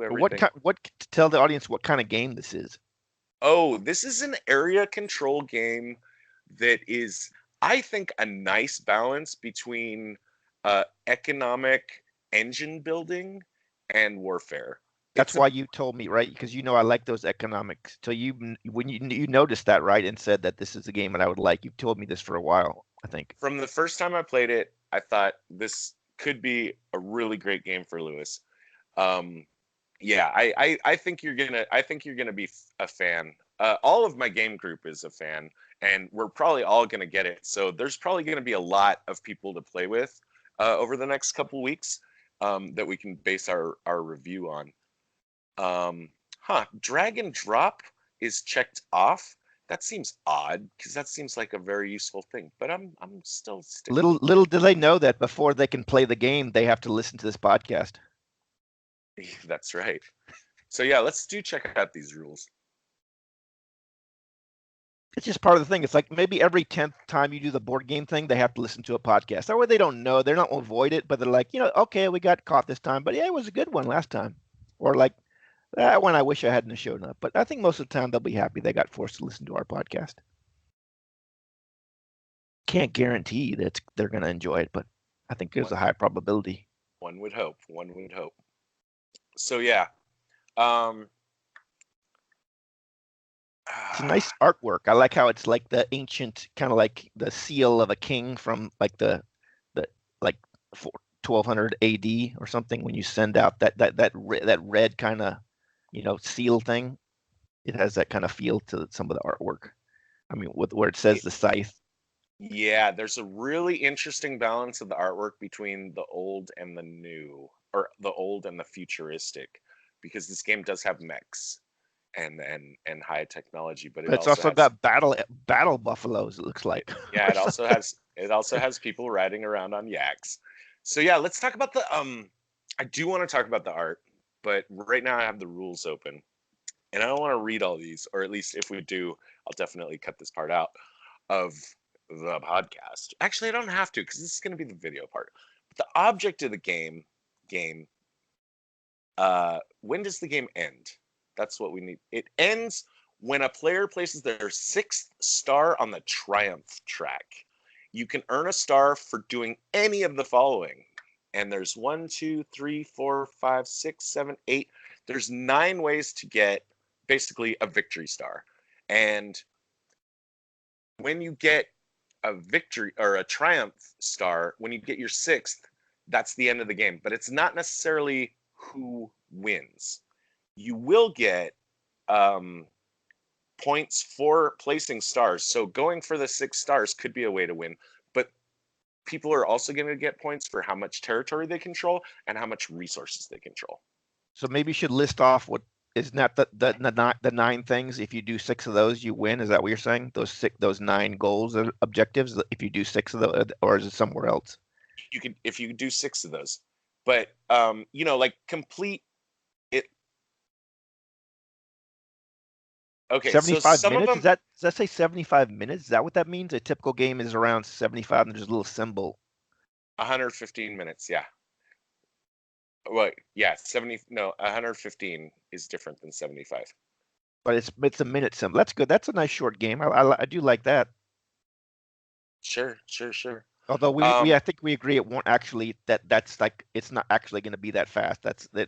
everything. What tell the audience what kind of game this is? Oh, this is an area control game that is, I think, a nice balance between economic engine building and warfare. That's It's a why you told me, right? Because you know I like those economics. So when you noticed that, right, and said that this is a game that I would like. You've told me this for a while, I think. From the first time I played it, I thought this could be a really great game for Lewis. Um, yeah, I think you're gonna be a fan. All of my game group is a fan, and we're probably all gonna get it. So there's probably gonna be a lot of people to play with over the next couple weeks that we can base our review on. Drag and drop is checked off. That seems odd because that seems like a very useful thing, but I'm still sticking. Little do they know that before they can play the game, they have to listen to this podcast. That's right. So yeah, let's check out these rules. It's just part of the thing. It's like maybe every 10th time you do the board game thing, they have to listen to a podcast. That way they don't know. They're not going to avoid it, but they're like, okay, we got caught this time, but yeah, it was a good one last time. Or like, that one I wish I hadn't shown up. But I think most of the time they'll be happy they got forced to listen to our podcast. Can't guarantee that they're going to enjoy it, but I think there's a high probability. One would hope. One would hope. So yeah. Um, It's a nice artwork. I like how it's like the ancient, kind of like the seal of a king from like the like 1200 AD or something. When you send out that red kind of seal thing, it has that kind of feel to some of the artwork. I mean, where it says the scythe. Yeah, there's a really interesting balance of the artwork between the old and the new, or the old and the futuristic, because this game does have mechs and high technology, but it But it's also also has, got battle buffaloes. It looks like. yeah, it also has people riding around on yaks. So yeah, let's talk about the I do want to talk about the art, but right now I have the rules open. And I don't want to read all these, or at least if we do, I'll definitely cut this part out of the podcast. Actually, I don't have to because this is going to be the video part. But the object of the game, when does the game end? That's what we need. It ends when a player places their 6th star on the triumph track. You can earn a star for doing any of the following. And there's 1, 2, 3, 4, 5, 6, 7, 8. There's 9 ways to get basically a victory star. And when you get a victory or a triumph star, when you get your 6th, that's the end of the game. But it's not necessarily who wins. You will get points for placing stars. So going for the 6 stars could be a way to win. But people are also going to get points for how much territory they control and how much resources they control. So maybe you should list off what isn't that the 9 things. If you do 6 of those, you win. Is that what you're saying? Those 9 goals or objectives. If you do 6 of those, or is it somewhere else? You could, if you do 6 of those, but like complete it. Okay, so 75 some of minutes. them. Does that say 75 minutes? Is that what that means? A typical game is around 75, and there's a little symbol. 115 minutes. Yeah. Well, yeah, 115 is different than 75. But it's a minute symbol. That's good. That's a nice short game. I do like that. Sure. Although I think we agree it won't actually that's like it's not actually going to be that fast.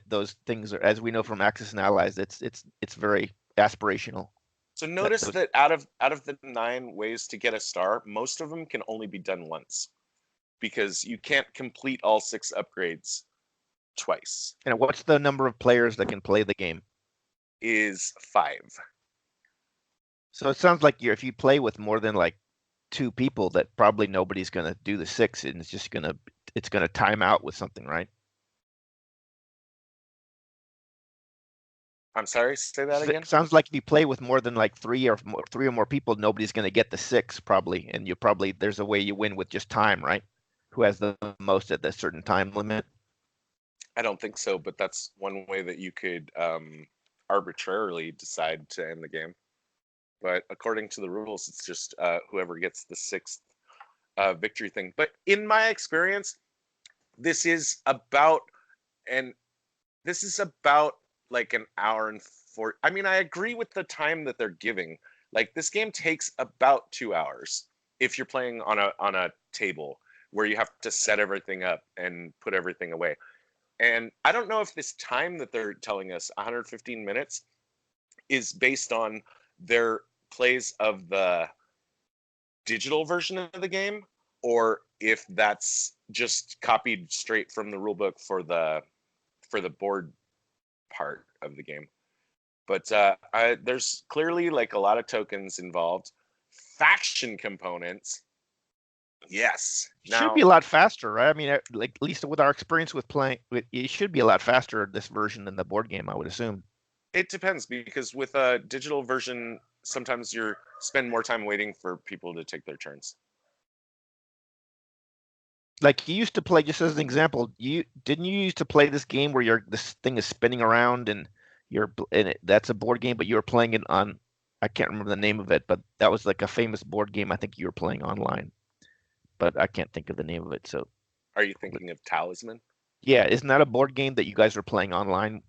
Those things are, as we know from Axis and Allies, it's very aspirational. So notice that out of the 9 ways to get a star, most of them can only be done once, because you can't complete all 6 upgrades twice. And what's the number of players that can play the game? Is 5. So it sounds like if you play with more than like 2 people, that probably nobody's going to do the 6, and it's going to time out with something, right? I'm sorry, say that again. It sounds like if you play with more than like 3 or more people, nobody's going to get the 6 probably, and there's a way you win with just time, right? Who has the most at a certain time limit? I don't think so, but that's one way that you could arbitrarily decide to end the game. But according to the rules, it's just whoever gets the 6th victory thing. But in my experience, this is about like an hour and four. I mean, I agree with the time that they're giving. Like this game takes about 2 hours if you're playing on a table where you have to set everything up and put everything away. And I don't know if this time that they're telling us, 115 minutes, is based on their plays of the digital version of the game, or if that's just copied straight from the rulebook for the board part of the game. But there's clearly like a lot of tokens involved. Faction components, yes. It should be a lot faster, right? I mean, like at least with our experience with playing, it should be a lot faster this version than the board game, I would assume. It depends, because with a digital version, sometimes you spend more time waiting for people to take their turns. Like you used to play, just as an example, you used to play this game where this thing is spinning around and that's a board game, but you were playing it on, I can't remember the name of it, but that was like a famous board game I think you were playing online, but I can't think of the name of it. So, are you thinking of Talisman? Yeah, isn't that a board game that you guys are playing online?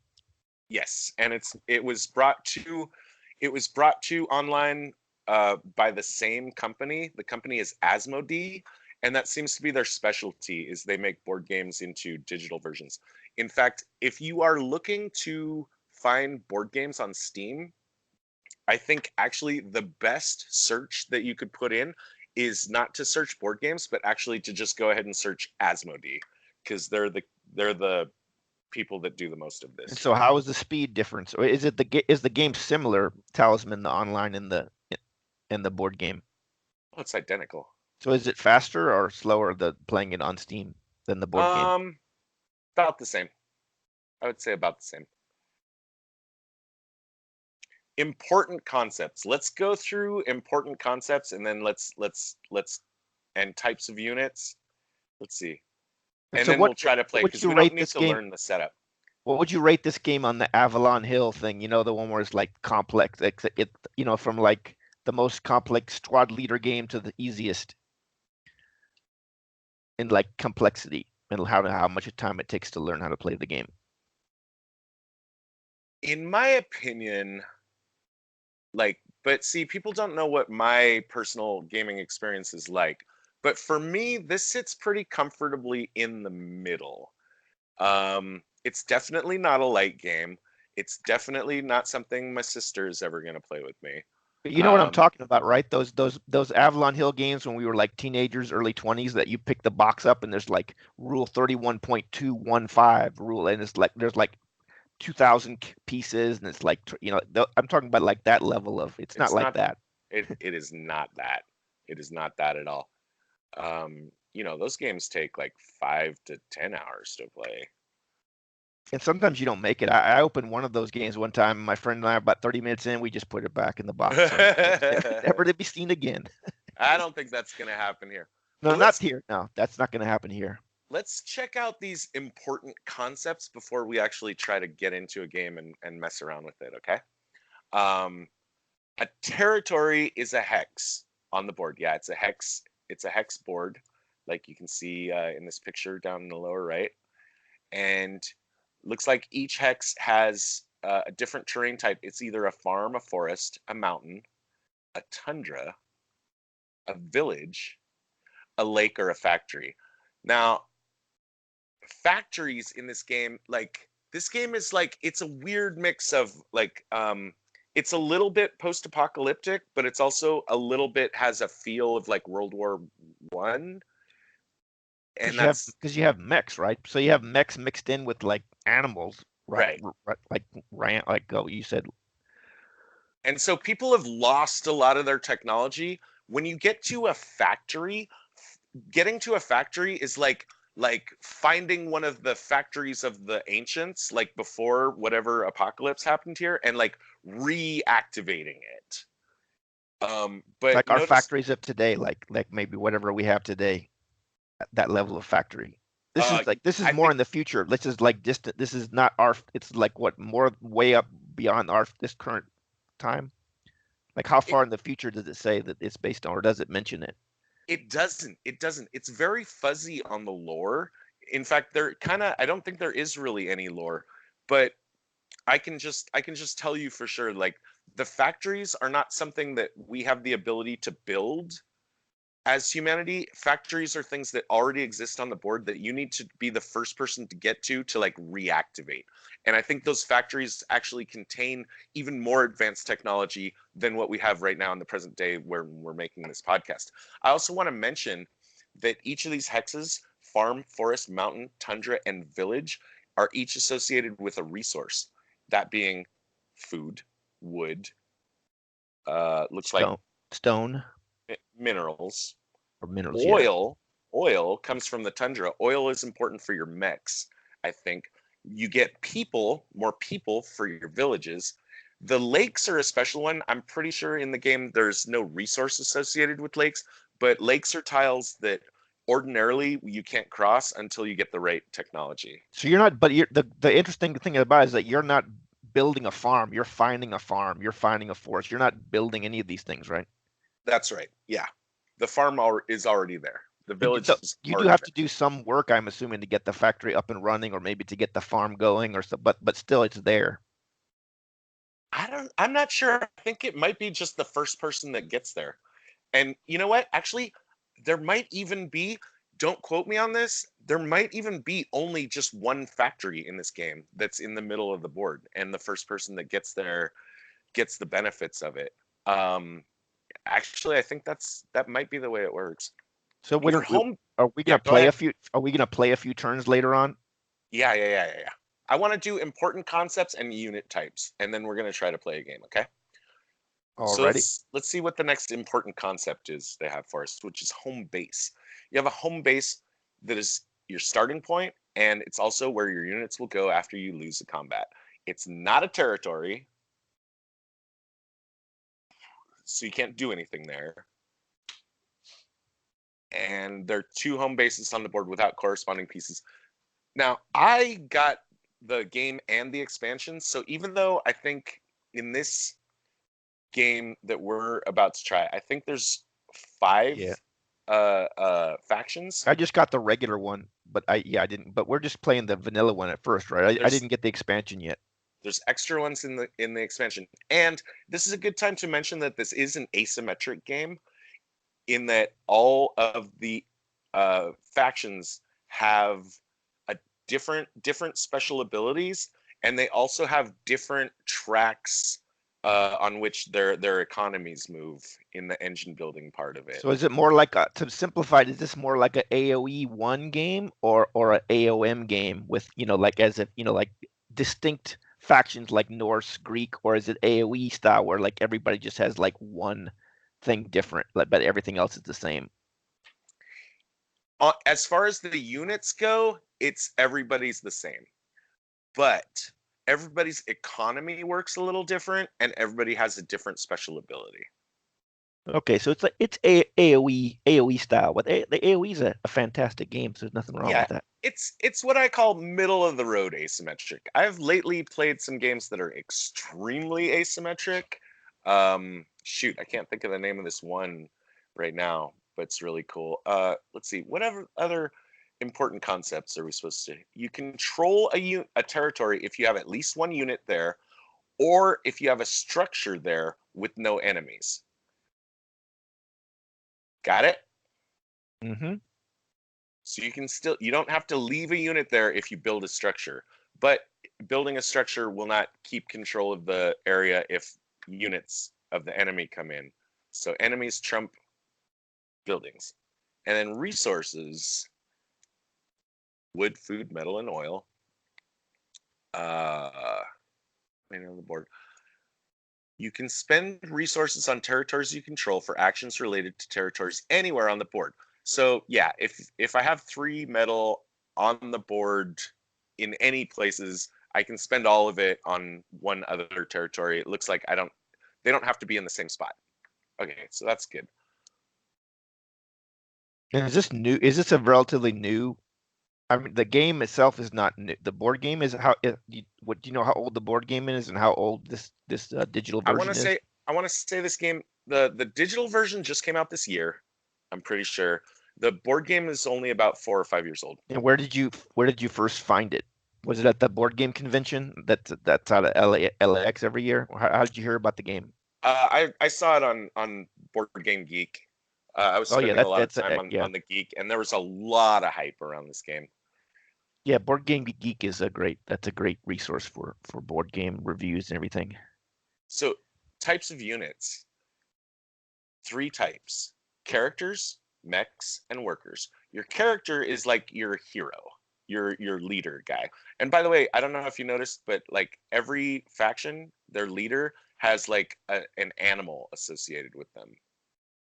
Yes, and it was brought to online by the same company. The company is Asmodee, and that seems to be their specialty, is they make board games into digital versions. In fact, if you are looking to find board games on Steam, I think actually the best search that you could put in is not to search board games, but actually to just go ahead and search Asmodee, because they're the people that do the most of this. And so how is the speed difference, or is the game similar, Talisman, the online and the board game? Oh, it's identical. So is it faster or slower playing it on Steam than the board game? About the same. I would say about the same. Important concepts. Let's go through important concepts, and then let's and types of units. Let's see. And so then we'll try to play, because we don't need to learn the setup. What would you rate this game on the Avalon Hill thing? You know, the one where it's like complex, from like the most complex squad leader game to the easiest in like complexity and how much time it takes to learn how to play the game. In my opinion, but see, people don't know what my personal gaming experience is like. But for me, this sits pretty comfortably in the middle. It's definitely not a light game. It's definitely not something my sister is ever going to play with me. You know what I'm talking about, right? Those Avalon Hill games when we were like teenagers, early 20s, that you pick the box up and there's like rule 31.215 rule, and it's like there's like 2,000 pieces, and it's like, I'm talking about like that level of. It's not like that. It is not that. It is not that at all. Those games take like 5 to 10 hours to play. And sometimes you don't make it. I opened one of those games one time. My friend and I, about 30 minutes in, we just put it back in the box. So never to be seen again. I don't think that's going to happen here. No, not here. No, that's not going to happen here. Let's check out these important concepts before we actually try to get into a game and mess around with it, okay? A territory is a hex on the board. Yeah, it's a hex. It's a hex board, like you can see in this picture down in the lower right. And looks like each hex has a different terrain type. It's either a farm, a forest, a mountain, a tundra, a village, a lake, or a factory. Now, factories in this game, it's a weird mix of it's a little bit post-apocalyptic, but it's also a little bit has a feel of like World War I. And that's because you have mechs, right? So you have mechs mixed in with like animals, right? Like you said. And so people have lost a lot of their technology. When you get to a factory, getting to a factory is like finding one of the factories of the ancients, like before whatever apocalypse happened here, and like reactivating it. But like our factories of today, like maybe whatever we have today, that level of factory. This is more in the future. This is like distant. This is not our. It's like what, more way up beyond this current time. Like how far in the future does it say that it's based on, or does it mention it? It doesn't. It's very fuzzy on the lore. In fact, I don't think there is really any lore. But I can just tell you for sure, like the factories are not something that we have the ability to build as humanity. Factories are things that already exist on the board that you need to be the first person to get to like reactivate. And I think those factories actually contain even more advanced technology than what we have right now in the present day where we're making this podcast. I also want to mention that each of these hexes, farm, forest, mountain, tundra, and village, are each associated with a resource, that being food, wood, looks like Stone minerals. or minerals. Yeah. Oil comes from the tundra. Oil is important for your mechs, I think. You get people, more people for your villages. The lakes are a special one. I'm pretty sure in the game there's no resource associated with lakes, but lakes are tiles that ordinarily you can't cross until you get the right technology. So you're not, but the interesting thing about it is that you're not building a farm. You're finding a farm. You're finding a forest. You're not building any of these things, right? That's right. Yeah. The farm is already there. The village is You do already have there. to do some work, I'm assuming, to get the factory up and running, or maybe to get the farm going, or so. But still, it's there. I'm not sure. I think it might be just the first person that gets there. And you know what? Actually, there might even be, don't quote me on this, there might even be only just one factory in this game that's in the middle of the board, and the first person that gets there gets the benefits of it. Actually, I think that might be the way it works. So Your home, are we yeah, gonna go play ahead. a few? Are we gonna play a few turns later on? Yeah. I want to do important concepts and unit types, and then we're gonna try to play a game, okay? So Already. let's see what the next important concept is they have for us, which is home base. You have a home base that is your starting point, and it's also where your units will go after you lose the combat. It's not a territory, so you can't do anything there. And there are two home bases on the board without corresponding pieces. Now, I got the game and the expansion, so even though I think in this game that we're about to try, I think there's 5 Yeah. factions. I just got the regular one, but I didn't. But we're just playing the vanilla one at first, right? I There's didn't get the expansion yet. there's extra ones in the expansion. And this is a good time to mention that this is an asymmetric game in that all of the factions have a different special abilities, and they also have different tracks on which their economies move in the engine building part of it. So is it more like to simplify it, is this more like a AoE one game or a AOM game with, like as if, like distinct factions like Norse, Greek, or is it AoE style where like everybody just has like one thing different, but everything else is the same? As far as the units go, it's everybody's the same, but everybody's economy works a little different, and everybody has a different special ability. Okay, so it's AoE style. But the AoE is a fantastic game, so there's nothing wrong Yeah, with that. it's what I call middle of the road asymmetric. I've lately played some games that are extremely asymmetric. Shoot, I can't think of the name of this one right now, but it's really cool. Let's see, whatever other important concepts are we supposed to? You control a territory if you have at least one unit there, or if you have a structure there with no enemies. Got it? Mm-hmm. So you don't have to leave a unit there if you build a structure, but building a structure will not keep control of the area if units of the enemy come in. So enemies trump buildings. And then resources, wood, food, metal, and oil. On the board. You can spend resources on territories you control for actions related to territories anywhere on the board. So yeah, if I have 3 metal on the board in any places, I can spend all of it on one other territory. It looks like they don't have to be in the same spot. Okay, so that's good. And is this new? Is this a relatively new? I mean, the game itself is not new. The board game is what do you know how old the board game is and how old this digital I want to version is? say I want to say this game, the digital version just came out this year. I'm pretty sure. The board game is only about 4 or 5 years old. And where did you first find it? Was it at the board game convention that's out of LAX every year? How did you hear about the game? I saw it on Board Game Geek. I was Oh yeah, spending a lot of that's time yeah. on the Geek, and there was a lot of hype around this game. Yeah, Board Game Geek is that's a great resource for board game reviews and everything. So, types of units. 3 types: characters, mechs, and workers. Your character is like your hero, your leader guy. And by the way, I don't know if you noticed, but like every faction, their leader has like an animal associated with them.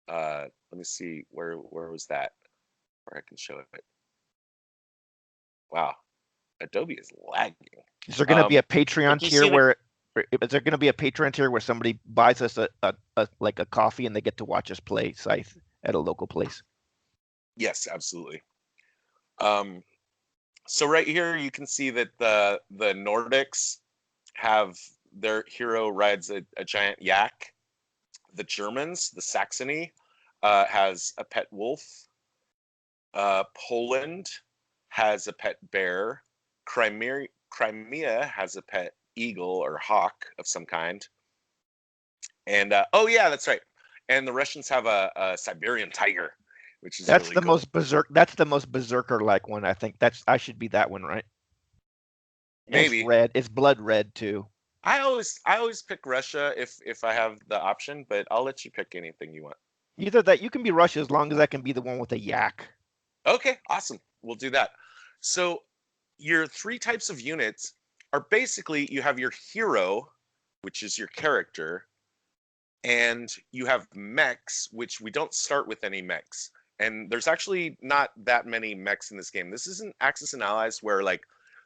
Let me see, where was that? Where I can show it. Wow, Adobe is lagging. Is there going to be a Patreon But you tier see the is there going to be a Patreon tier where somebody buys us like a coffee and they get to watch us play Scythe at a local place? Yes, absolutely. So right here you can see that the Nordics have their hero rides a giant yak. The Germans, the Saxony, has a pet wolf. Poland has a pet bear. Crimea has a pet eagle or hawk of some kind. And oh yeah, that's right. And the Russians have a Siberian tiger, which is That's really the cool. most berserk. That's the most berserker-like one. I think I should be that one, right? And it's Maybe. red. It's blood red too. I always pick Russia if I have the option, but I'll let you pick anything you want. Either that, you can be Russia as long as I can be the one with a yak. Okay, awesome. We'll do that. So your 3 types of units are basically, you have your hero, which is your character, and you have mechs, which we don't start with any mechs. And there's actually not that many mechs in this game. This isn't Axis and Allies where like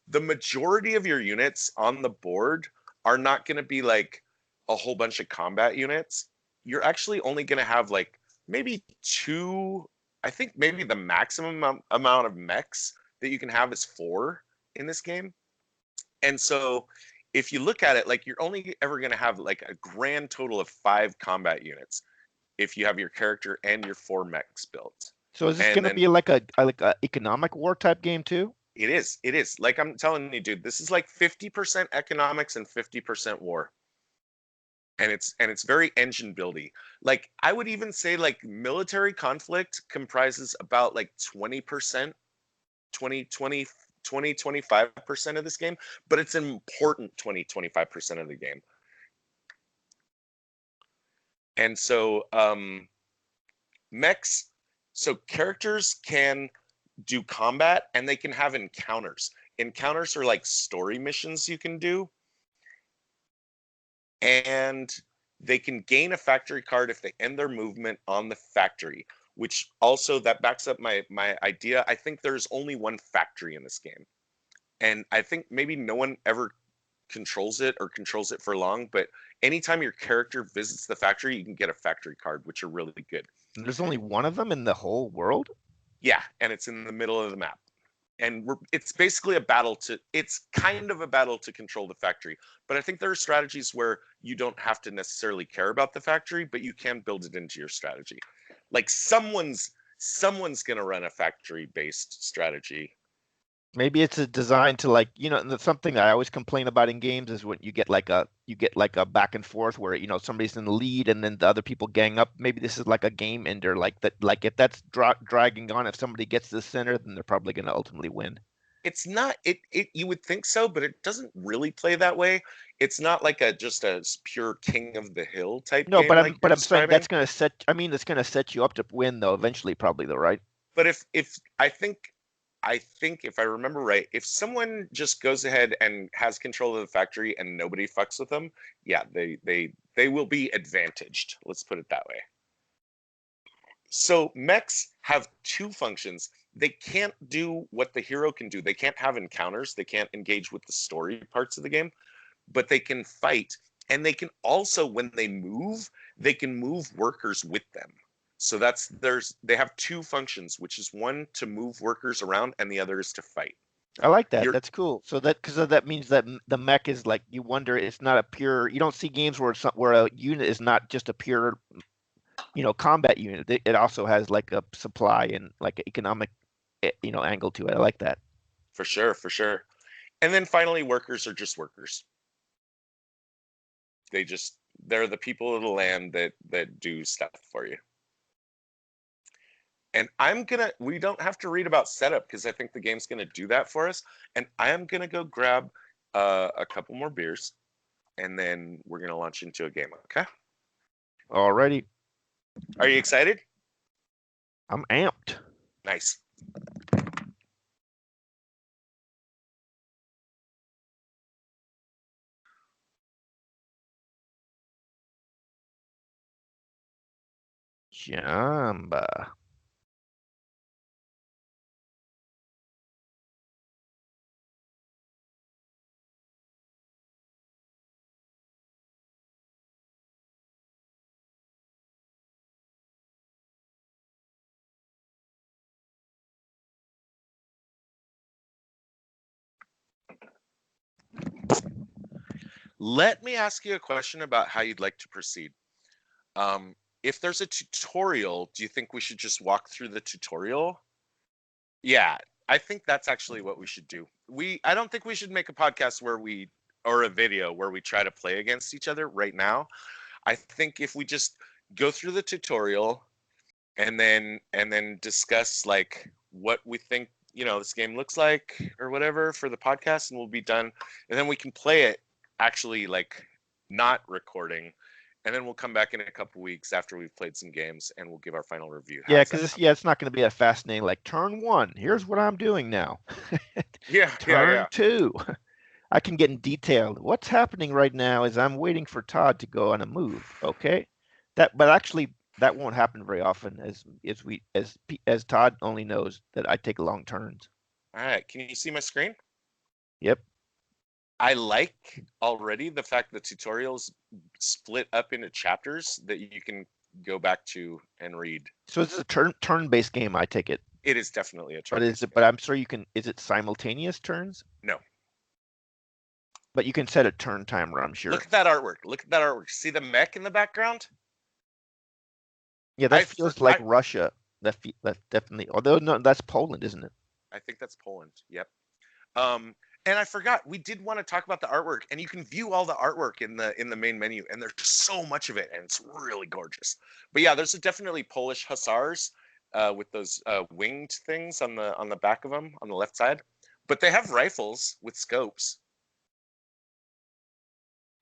the majority of your units on the board are not going to be like a whole bunch of combat units. You're actually only going to have like maybe 2, I think maybe the maximum amount of mechs that you can have is 4 in this game. And so if you look at it, like you're only ever going to have like a grand total of 5 combat units if you have your character and your 4 mechs built. So is this And going to then be like a economic war type game too? it is. Like I'm telling you, dude, this is like 50% economics and 50% war. And it's very engine buildy. Like I would even say like military conflict comprises about like 20%, 25% of this game, but it's an important 25% of the game. And so mechs, so characters can do combat and they can have encounters. Encounters are like story missions you can do. And they can gain a factory card if they end their movement on the factory, which also that backs up my idea. I think there's only one factory in this game. And I think maybe no one ever controls it or controls it for long, but anytime your character visits the factory, you can get a factory card, which are really good. And there's only one of them in the whole world? Yeah, and it's in the middle of the map. And it's basically it's kind of a battle to control the factory. But I think there are strategies where you don't have to necessarily care about the factory, but you can build it into your strategy. Like someone's going to run a factory-based strategy. Maybe it's a design to like, something I always complain about in games is when you get like a back and forth where, somebody's in the lead and then the other people gang up. Maybe this is like a game ender, like that, like if that's dragging on, if somebody gets to the center, then they're probably going to ultimately win. It's not it you would think so, but it doesn't really play that way. It's not like just a pure king of the hill type No, game like you're I'm saying describing. it's going to set you up to win though, eventually, probably though, right? But if I think if I remember right, if someone just goes ahead and has control of the factory and nobody fucks with them, yeah, they will be advantaged. Let's put it that way. So mechs have 2 functions. They can't do what the hero can do. They can't have encounters. They can't engage with the story parts of the game, but they can fight. And they can also, when they can move workers with them. So they have 2 functions, which is one to move workers around and the other is to fight. I like that. That's cool. So because that means that the mech is like, you wonder, it's not a pure, you don't see games where where a unit is not just a pure, combat unit. It also has like a supply and like an economic, angle to it. I like that. For sure, for sure. And then finally, workers are just workers. They're the people of the land that do stuff for you. And we don't have to read about setup because I think the game's gonna do that for us. And I am gonna go grab a couple more beers, and then we're gonna launch into a game. Okay? Alrighty. Are you excited? I'm amped. Nice. Jamba. Let me ask you a question about how you'd like to proceed. If there's a tutorial, do you think we should just walk through the tutorial? Yeah, I think that's actually what we should do. I don't think we should make a podcast or a video where we try to play against each other right now. I think if we just go through the tutorial and then discuss like what we think, this game looks like or whatever for the podcast, and we'll be done. And then we can play it actually like not recording, and then we'll come back in a couple weeks after we've played some games and we'll give our final review. Yeah, because it's not going to be a fascinating like turn 1. Here's what I'm doing now. Turn 2. I can get in detail. What's happening right now is I'm waiting for Todd to go on a move. Okay, but actually that won't happen very often, as Todd only knows that I take long turns. All right, can you see my screen? Yep. I like already the fact that tutorials split up into chapters that you can go back to and read. So this is a turn-based game, I take it. It is definitely a turn. But I'm sure you can. Is it simultaneous turns? No. But you can set a turn timer, I'm sure. Look at that artwork. See the mech in the background? Yeah, that feels like Russia. That definitely. Although no, that's Poland, isn't it? I think that's Poland. Yep. And I forgot, we did want to talk about the artwork, and you can view all the artwork in the main menu, and there's so much of it, and it's really gorgeous. But yeah, there's definitely Polish hussars with those winged things on the back of them on the left side. But they have rifles with scopes.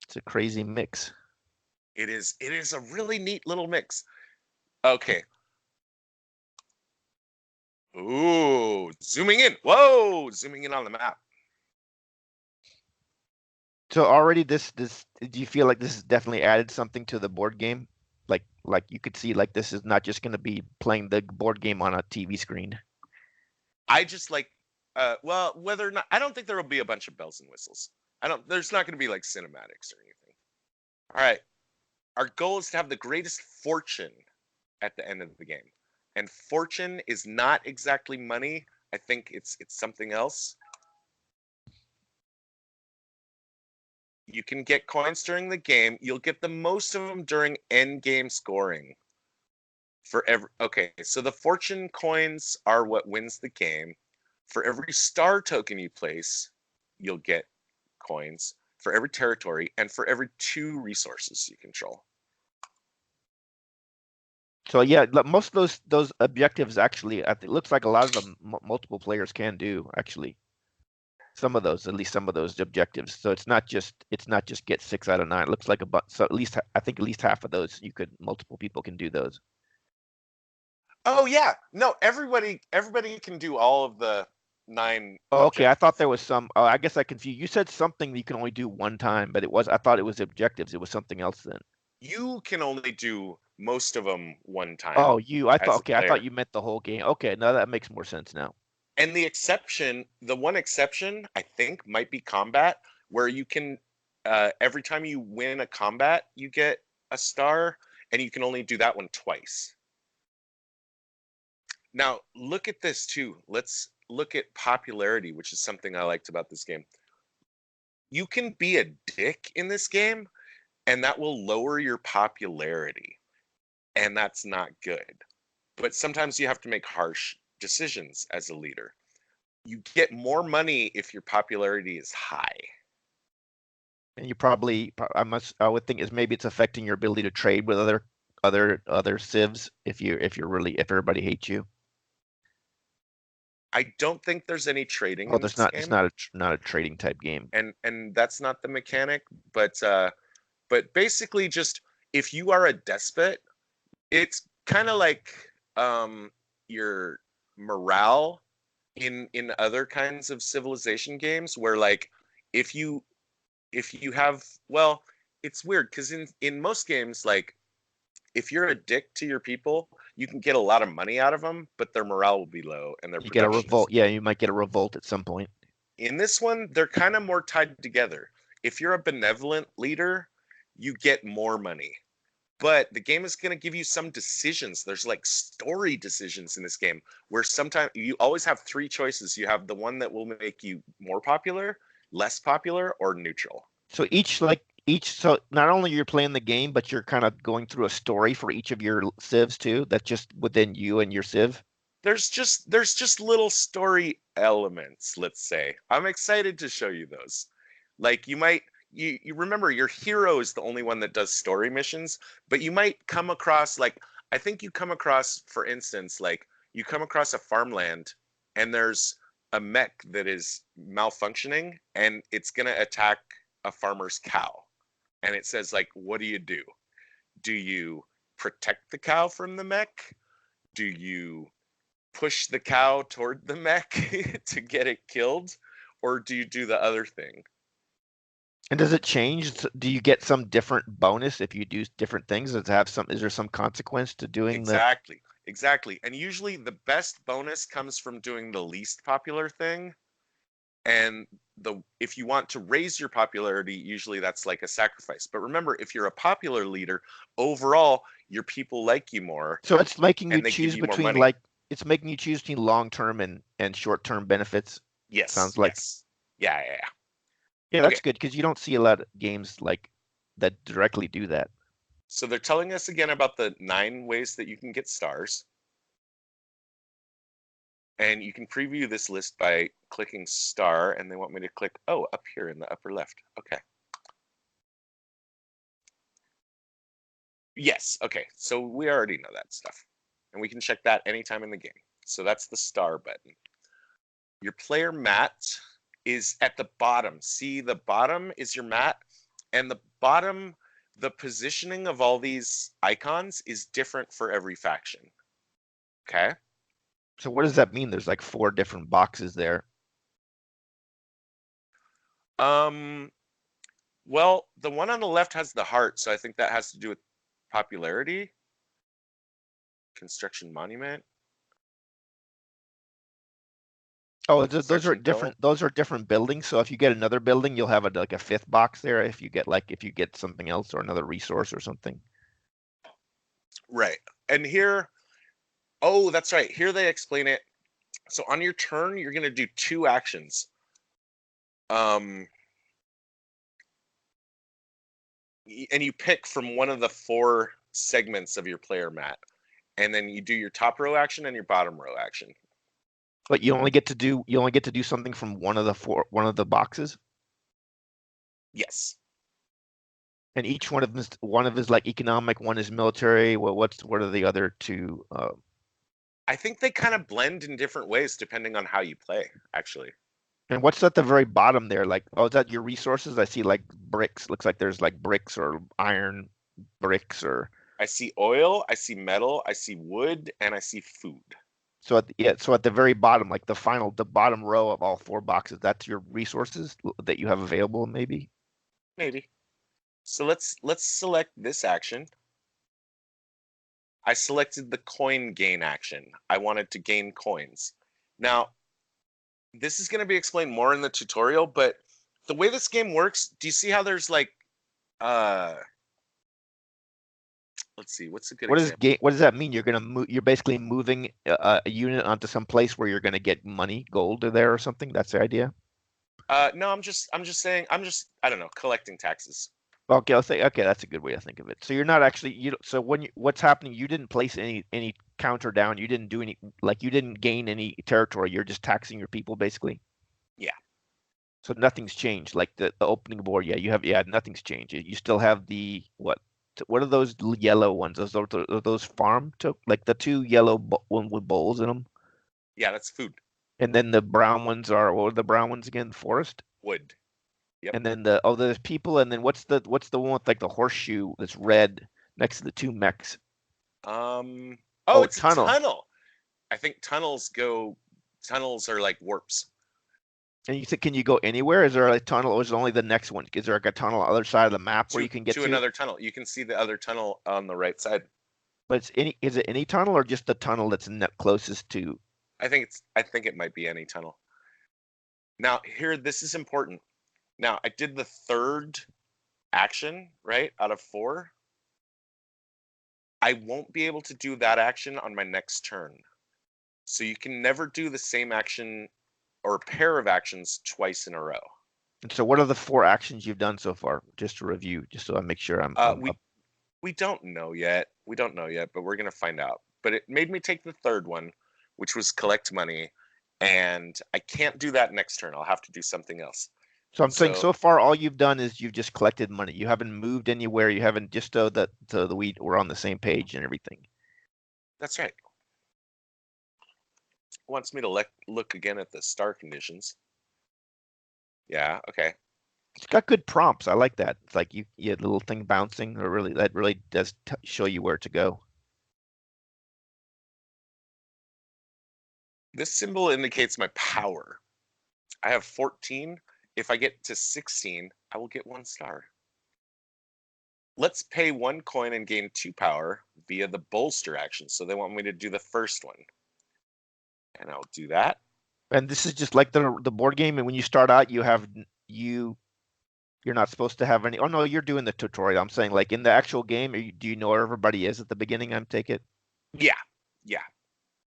It's a crazy mix. It is a really neat little mix. Okay. Ooh, zooming in. Whoa, zooming in on the map. So already do you feel like this has definitely added something to the board game? Like you could see like this is not just going to be playing the board game on a TV screen. I just like well, whether or not, I don't think there will be a bunch of bells and whistles. There's not going to be like cinematics or anything. All right. Our goal is to have the greatest fortune at the end of the game. And fortune is not exactly money. I think it's something else. You can get coins during the game. You'll get the most of them during end game scoring. Okay, so the fortune coins are what wins the game. For every star token you place, you'll get coins. For every territory, and for every 2 resources you control. So yeah, most of those objectives actually, it looks like a lot of them multiple players can do actually. At least some of those objectives. So it's not just get 6 out of 9. It looks like so I think at least half of those multiple people can do those. Oh yeah, no, everybody can do all of the 9. Oh, okay, I thought there was some. Oh, I guess I confused. You said something that you can only do one time, but I thought it was objectives. It was something else then. You can only do most of them one time. Oh, I thought you meant the whole game. Okay, now that makes more sense now. And the one exception, I think, might be combat, where you can, every time you win a combat, you get a star, and you can only do that one twice. Now, look at this too. Let's look at popularity, which is something I liked about this game. You can be a dick in this game, and that will lower your popularity, and that's not good. But sometimes you have to make harsh decisions as a leader. You get more money if your popularity is high. And you probably, I would think is maybe it's affecting your ability to trade with other civs if everybody hates you. I don't think there's any trading Oh, in there's this not. It's game, not a trading type game. and that's not the mechanic. But basically, just if you are a despot, it's kind of like your morale in other kinds of civilization games, where like if you have, well, it's weird because in most games, like if you're a dick to your people, you can get a lot of money out of them, but their morale will be low and their You get a production is. revolt. Yeah, you might get a revolt at some point. In this one, they're kind of more tied together. If you're a benevolent leader, you get more money. But the game is going to give you some decisions. There's like story decisions in this game where sometimes you always have three choices. You have the one that will make you more popular, less popular, or neutral. So so not only you're playing the game, but you're kind of going through a story for each of your civs too. That's just within you and your civ. There's just little story elements, let's say. I'm excited to show you those. Like you remember your hero is the only one that does story missions, but you might come across, like, I think you come across, for instance, like you come across a farmland and there's a mech that is malfunctioning and it's going to attack a farmer's cow. And it says, like, what do you do? Do you protect the cow from the mech? Do you push the cow toward the mech to get it killed, or do you do the other thing? And does it change? Do you get some different bonus if you do different things? Does it have some? Is there some consequence to doing the? Exactly. And usually the best bonus comes from doing the least popular thing. And if you want to raise your popularity, usually that's like a sacrifice. But remember, if you're a popular leader, overall your people like you more So it's making you and they give choose you more between money. it's making you choose between long-term and short-term benefits. Yes, Sounds like. yes. Yeah. Yeah, Okay. that's good because you don't see a lot of games like that directly do that. So they're telling us again about the 9 ways that you can get stars. And you can preview this list by clicking star, and they want me to click, oh, up here in the upper left. Okay. Yes, okay. So we already know that stuff. And we can check that anytime in the game. So that's the star button. Your player mat is at the bottom. See, the bottom is your mat, and the bottom, the positioning of all these icons is different for every faction. Okay? So what does that mean? There's like 4 different boxes there. Well, the one on the left has the heart, so I think that has to do with popularity. Construction monument. Oh, those are Construction hill. different. Those are different buildings. So if you get another building, you'll have like a 5th box there. If you get something else or another resource or something. Right. And here, oh, that's right. Here they explain it. So on your turn, you're going to do 2 actions. And you pick from one of the 4 segments of your player mat. And then you do your top row action and your bottom row action. But you only get to do something from one of the boxes. Yes. And each one of is like economic, one is military. Well, what are the other 2? I think they kind of blend in different ways depending on how you play, actually. And what's at the very bottom there? Like, oh, is that your resources? I see like bricks. Looks like there's like bricks or iron bricks or. I see oil, I see metal, I see wood, and I see food. So at the very bottom, like the bottom row of all 4 boxes, that's your resources that you have available, maybe. Maybe. So let's select this action. I selected the coin gain action. I wanted to gain coins. Now, this is going to be explained more in the tutorial, but the way this game works, do you see how there's like, let's see, what's a good example? What does that mean? You're basically moving a unit onto some place where you're gonna get money, gold there or something. That's the idea. No, I'm just saying, I don't know, collecting taxes. Okay, I'll say okay. That's a good way to think of it. So you're not actually so what's happening? You didn't place any counter down. You didn't do any, like you didn't gain any territory. You're just taxing your people basically. Yeah. So nothing's changed. Like the opening board, nothing's changed. You still have the what are those yellow ones? Those farm to like the two yellow one with bowls in them. Yeah, that's food. And then the brown ones are what are the brown ones again? Forest. Wood. Yep. And then there's people. And then what's the one with like the horseshoe that's red next to the two mechs? Oh, it's tunnel. a tunnel. I think tunnels are like warps. And you said, can you go anywhere? Is there a tunnel, or is it only the next one? Is there like a tunnel on the other side of the map where you can get to another tunnel? You can see the other tunnel on the right side. But is it any tunnel or just the tunnel that's closest to? I think it might be any tunnel. Now here, this is important. Now I did the third action, right, out of 4. I won't be able to do that action on my next turn. So you can never do the same action or pair of actions twice in a row. And so what are the 4 actions you've done so far? Just to review, just so I make sure I'm we don't know yet. We don't know yet, but we're going to find out. But it made me take the third one, which was collect money, and I can't do that next turn. I'll have to do something else. So I'm saying so far all you've done is you've just collected money. You haven't moved anywhere. You haven't, just so that we're on the same page and everything. That's right. Wants me to look again at the star conditions. Yeah, okay. It's got good prompts. I like that. It's like you had a little thing bouncing, or that really does show you where to go. This symbol indicates my power. I have 14. If I get to 16, I will get 1 star. Let's pay 1 coin and gain 2 power via the bolster action. So they want me to do the first one. And I'll do that. And this is just like the board game. And when you start out, you're not supposed to have any. Oh no, you're doing the tutorial. I'm saying, like in the actual game, do you know where everybody is at the beginning? I'm take it. Yeah.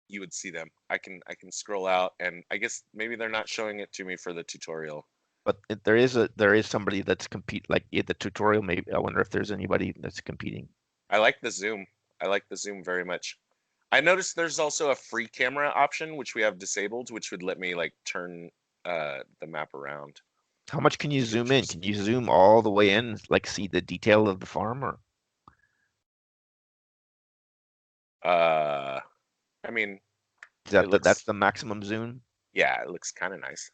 You would see them. I can scroll out, and I guess maybe they're not showing it to me for the tutorial. But there is somebody that's like in the tutorial. Maybe I wonder if there's anybody that's competing. I like the zoom. I like the zoom very much. I noticed there's also a free camera option, which we have disabled, which would let me like turn the map around. How much can you zoom in? Can you zoom all the way in, like see the detail of the farm, or? I mean, that's the maximum zoom? Yeah, it looks kind of nice.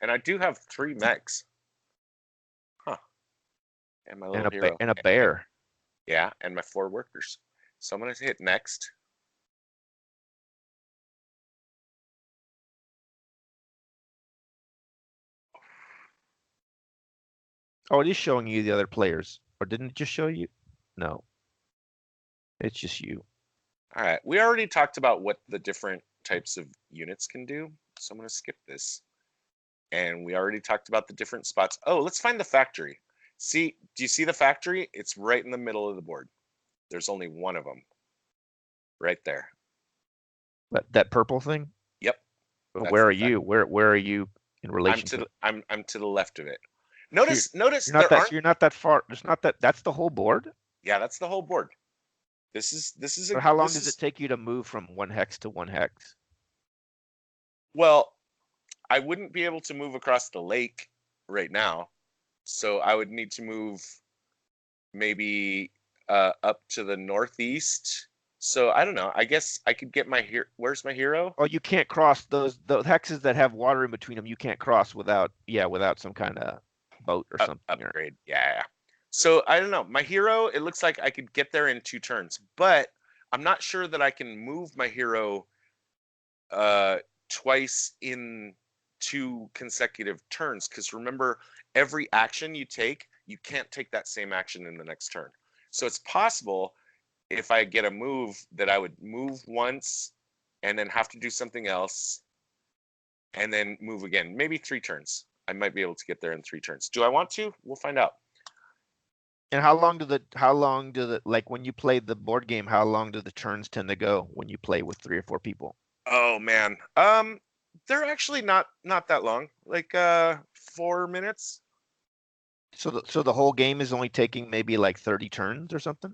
And I do have 3 mechs. Huh. And my little hero. And a bear. Yeah, and my 4 workers. So I'm going to hit next. Oh, it is showing you the other players. Or didn't it just show you? No. It's just you. All right. We already talked about what the different types of units can do. So I'm going to skip this. And we already talked about the different spots. Oh, let's find the factory. Do you see the factory? It's right in the middle of the board. There's only one of them. Right there. That purple thing? Yep. Where are you? Where are you in relation I'm to the left of it. Notice you're not that far. That's the whole board? Yeah, that's the whole board. This is how long does it take you to move from 1 hex to 1 hex? Well, I wouldn't be able to move across the lake right now. So I would need to move maybe up to the northeast. So I don't know. I guess I could get my hero. Where's my hero? Oh, you can't cross the hexes that have water in between them. You can't cross without some kind of boat or something. Upgrade. Yeah. So I don't know. My hero, it looks like I could get there in 2 turns, but I'm not sure that I can move my hero twice in 2 consecutive turns. Because remember, every action you take, you can't take that same action in the next turn. So it's possible if I get a move that I would move once and then have to do something else and then move again. Maybe 3 turns. I might be able to get there in 3 turns. Do I want to? We'll find out. And how long do the like when you play the board game, how long do the turns tend to go when you play with 3 or 4 people? Oh man. They're actually not that long. Like 4 minutes. So the whole game is only taking maybe like 30 turns or something?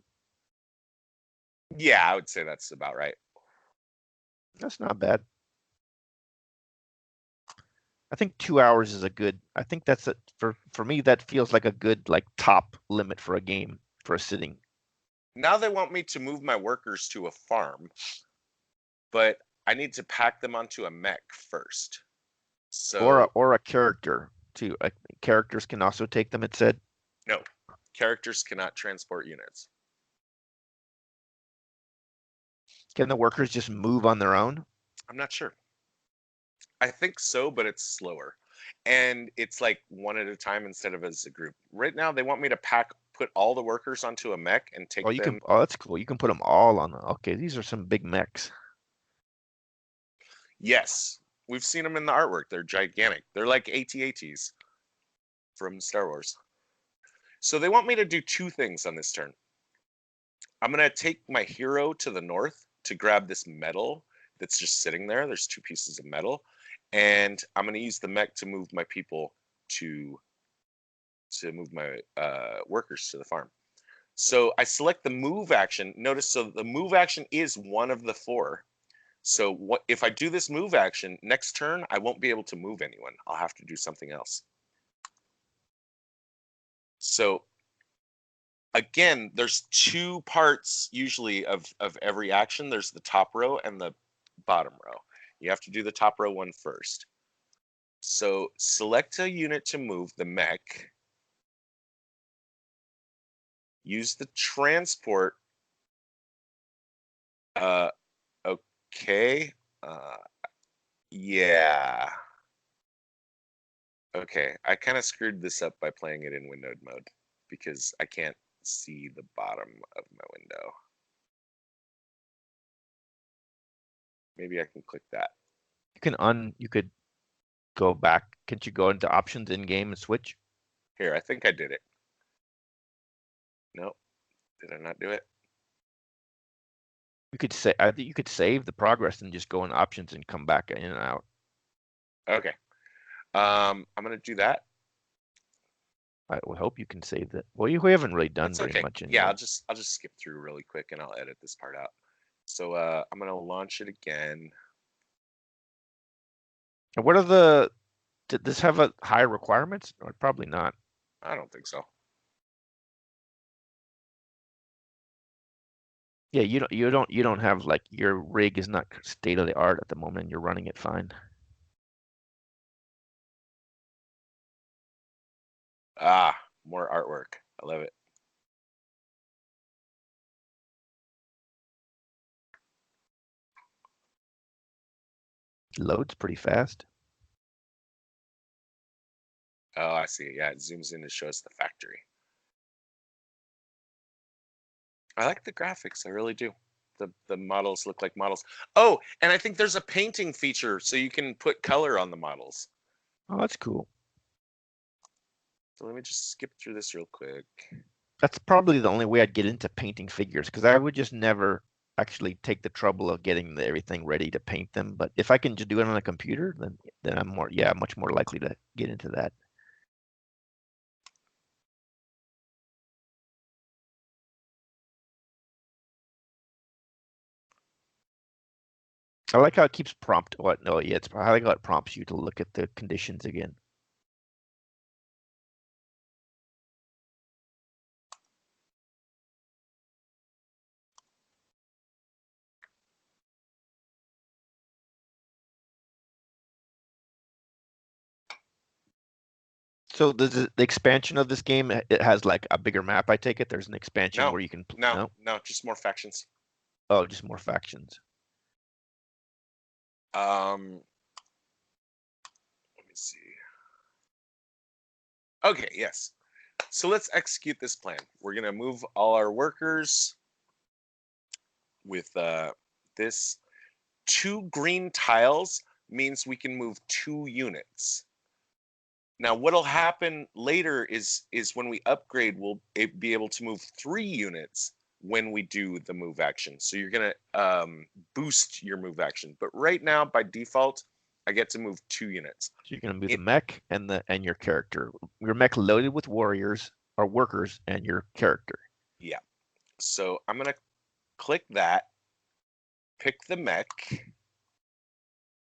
Yeah, I would say that's about right. That's not bad. I think 2 hours is a good. I think that's for me. That feels like a good like top limit for a game for a sitting. Now they want me to move my workers to a farm, but I need to pack them onto a mech first. So Or a character too. Characters can also take them. It said. no, characters cannot transport units. Can the workers just move on their own? I'm not sure. I think so, but it's slower. And it's like one at a time instead of as a group. Right now, they want me to put all the workers onto a mech and take Oh, you them. can. Oh, that's cool. You can put them all on. Okay, these are some big mechs. Yes, we've seen them in the artwork. They're gigantic. They're like AT-ATs from Star Wars. So they want me to do two things on this turn. I'm going to take my hero to the north to grab this metal that's just sitting there. There's two pieces of metal. And I'm going to use the mech to move my people to move my workers to the farm. So I select the move action. Notice, so the move action is one of the four. So what if I do this move action next turn, I won't be able to move anyone. I'll have to do something else. So again, there's two parts usually of every action. There's the top row and the bottom row. You have to do the top row one first. So select a unit to move the mech. Use the transport. Okay. Yeah. Okay, I kind of screwed this up by playing it in windowed mode because I can't see the bottom of my window. Maybe I can click that. You could go back. Can't you go into options in game and switch? Here, I think I did it. Nope. Did I not do it? You could say I think you could save the progress and just go in options and come back in and out. Okay. I'm gonna do that. I would hope you can save that. Well, we haven't really done It's very okay. much in Yeah, here. I'll just skip through really quick and I'll edit this part out. So I'm gonna launch it again. And what are the? Did this have a high requirements? Or probably not. I don't think so. Yeah, you don't have like your rig is not state of the art at the moment. You're running it fine. Ah, more artwork. I love it. Loads pretty fast. Oh, I see. Yeah, it zooms in to show us the factory. I like the graphics. I really do. The models look like models. Oh, and I think there's a painting feature so you can put color on the models. Oh, that's cool. So let me just skip through this real quick. That's probably the only way I'd get into painting figures because I would just never actually take the trouble of getting everything ready to paint them. But if I can just do it on a computer, then I'm much more likely to get into that. I like how it keeps prompt. What? No, yeah, I like how it prompts you to look at the conditions again. So the expansion of this game, it has like a bigger map. I take it there's an expansion where you can no, just more factions. Oh, just more factions. Let me see. Okay, yes. So let's execute this plan. We're gonna move all our workers with this. 2 green tiles means we can move 2 units. Now, what'll happen later is when we upgrade, we'll be able to move 3 units when we do the move action. So you're gonna boost your move action. But right now, by default, I get to move 2 units. So you're gonna move the mech and your character. Your mech loaded with warriors or workers and your character. Yeah. So I'm gonna click that, pick the mech,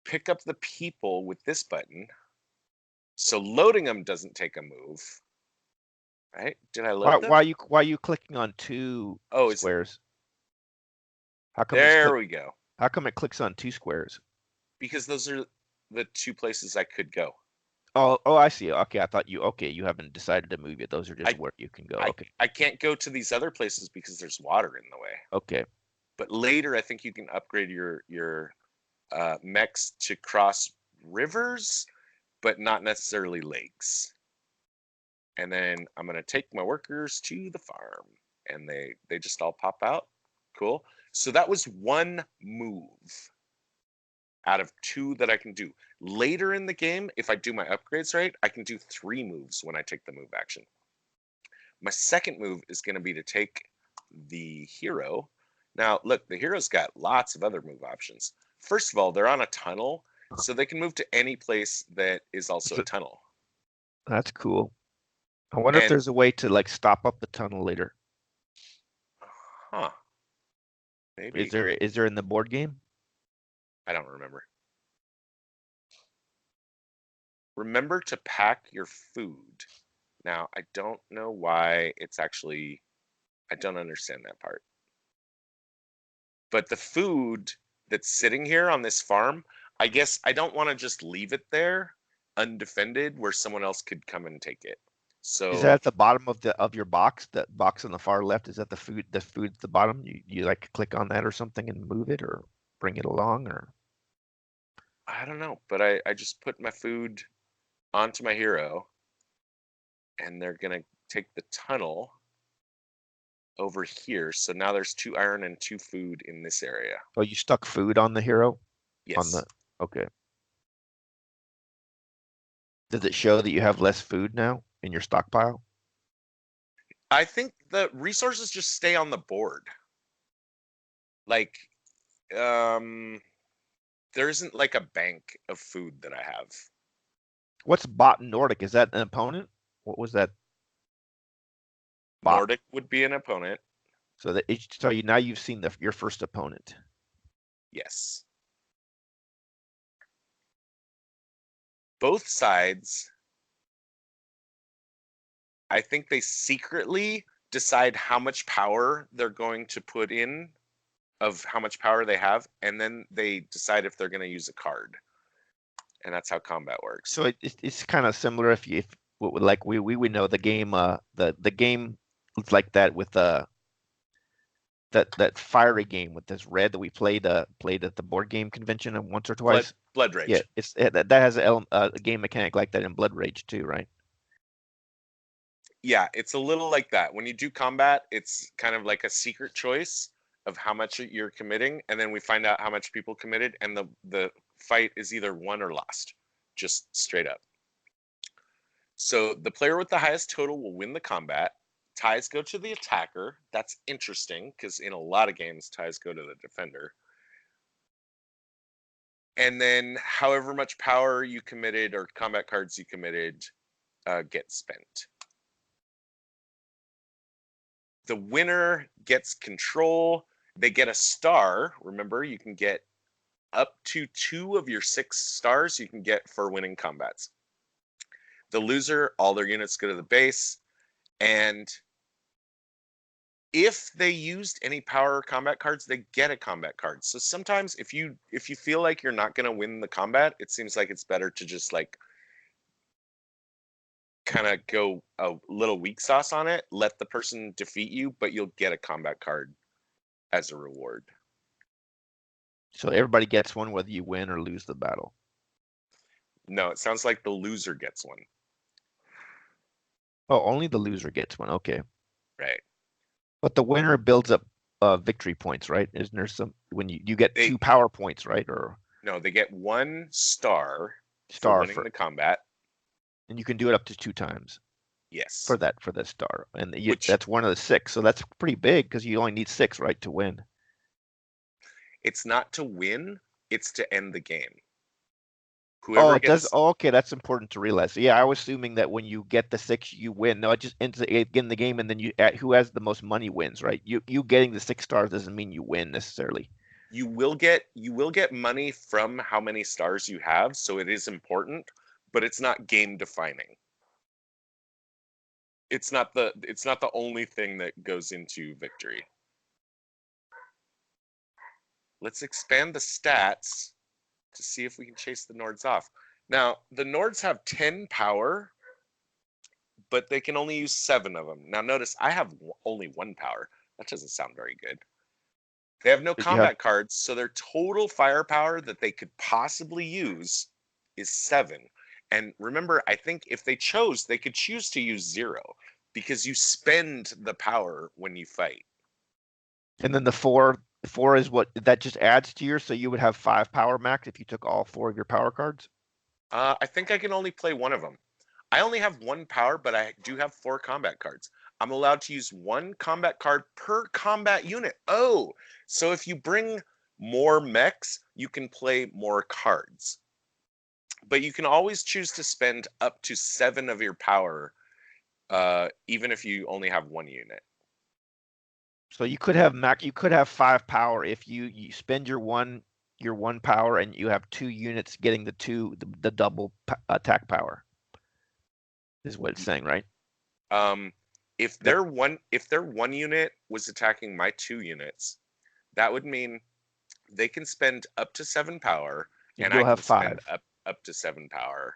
pick up the people with this button. So loading them doesn't take a move. Right? Did I load them? Why are you clicking on two squares? How come there we go. How come it clicks on two squares? Because those are the two places I could go. Oh, I see. Okay, I thought you haven't decided to move yet. Those are just where you can go. Okay. I can't go to these other places because there's water in the way. Okay. But later, I think you can upgrade your mechs to cross rivers, but not necessarily lakes. And then I'm gonna take my workers to the farm, and they just all pop out. Cool. So that was one move out of two that I can do. Later in the game, if I do my upgrades right, I can do 3 moves when I take the move action. My second move is going to be to take the hero. Now, look, the hero's got lots of other move options. First of all, they're on a tunnel, so they can move to any place that is also a tunnel. That's cool. I wonder if there's a way to like stop up the tunnel later. Huh. Maybe. Is there in the board game? I don't remember. Remember to pack your food. Now, I don't know why it's actually, I don't understand that part. But the food that's sitting here on this farm, I guess I don't want to just leave it there undefended where someone else could come and take it. So is that at the bottom of your box? That box on the far left, is that the food at the bottom? You like click on that or something and move it or bring it along, or I don't know, but I just put my food onto my hero, and they're gonna take the tunnel over here. So now there's 2 iron and 2 food in this area. Oh, you stuck food on the hero? Yes. Okay. Does it show that you have less food now in your stockpile? I think the resources just stay on the board. Like, there isn't like a bank of food that I have. What's Bot Nordic? Is that an opponent? What was that? Nordic would be an opponent. So now you've seen your first opponent. Yes. Both sides, I think they secretly decide how much power they're going to put in, of how much power they have, and then they decide if they're going to use a card. And that's how combat works. So it's kind of similar if like we would know the game the game was like that with that fiery game with this red that we played at the board game convention once or twice. Blood Rage. Yeah, that has a game mechanic like that in Blood Rage too, right? Yeah, it's a little like that. When you do combat, it's kind of like a secret choice of how much you're committing, and then we find out how much people committed, and the fight is either won or lost, just straight up. So the player with the highest total will win the combat. Ties go to the attacker. That's interesting because in a lot of games, ties go to the defender. And then however much power you committed or combat cards you committed get spent. The winner gets control. They get a star. Remember, you can get up to 2 of your 6 stars you can get for winning combats. The loser, all their units go to the base. And if they used any power combat cards, they get a combat card. So sometimes if you feel like you're not going to win the combat, it seems like it's better to just like kind of go a little weak sauce on it, let the person defeat you, but you'll get a combat card as a reward. So everybody gets one whether you win or lose the battle. No, it sounds like the loser gets one. Oh, only the loser gets one. Okay. Right. But the winner builds up victory points, right? Isn't there some when you get 2 power points, right? Or no, they get 1 star for winning the combat, and you can do it up to 2 times. Yes. For that star, and that's one of the 6, so that's pretty big because you only need 6, right, to win. It's not to win; it's to end the game. Oh, Whoever it does. gets Oh, okay, that's important to realize. So, yeah, I was assuming that when you get the 6, you win. No, it just ends in the game, and then who has the most money wins, right? You getting the 6 stars doesn't mean you win necessarily. you will get money from how many stars you have, so it is important, but it's not game defining. It's not the only thing that goes into victory. Let's expand the stats to see if we can chase the Nords off. Now, the Nords have 10 power, but they can only use 7 of them. Now, notice I have only 1 power. That doesn't sound very good. They have no But you have combat cards, so their total firepower that they could possibly use is 7. And remember, I think if they chose, they could choose to use 0 because you spend the power when you fight. And then the 4 is what that just adds to your, so you would have 5 power max if you took all 4 of your power cards. I think I can only play one of them. I only have 1 power, but I do have 4 combat cards. I'm allowed to use 1 combat card per combat unit. Oh, so if you bring more mechs, you can play more cards. But you can always choose to spend up to 7 of your power, even if you only have 1 unit. So you could have 5 power if you spend your one power and you have 2 units getting the double attack power. Is what it's saying, right? If their one unit was attacking my 2 units, that would mean they can spend up to 7 power, and I You'll have can spend 5. up to 7 power.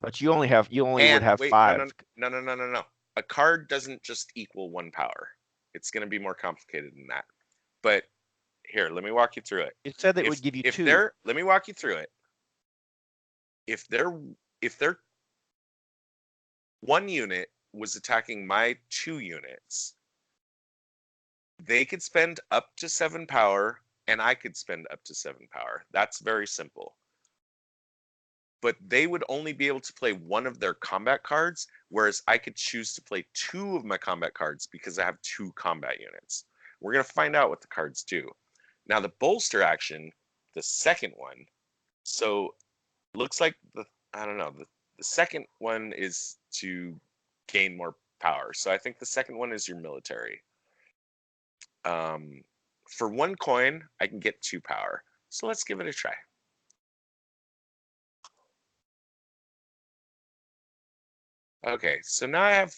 But you only would And have wait, 5. no. A card doesn't just equal 1 power. It's going to be more complicated than that. But here, let me walk you through it. It said that it would give you 2. Let me walk you through it. If their one unit was attacking my 2 units, they could spend up to 7 power, and I could spend up to 7 power. That's very simple. But they would only be able to play 1 of their combat cards, whereas I could choose to play 2 of my combat cards because I have 2 combat units. We're going to find out what the cards do. Now, the bolster action, the second one, so looks like I don't know, the second one is to gain more power. So I think the second one is your military. For 1 coin, I can get 2 power. So let's give it a try. Okay, so now I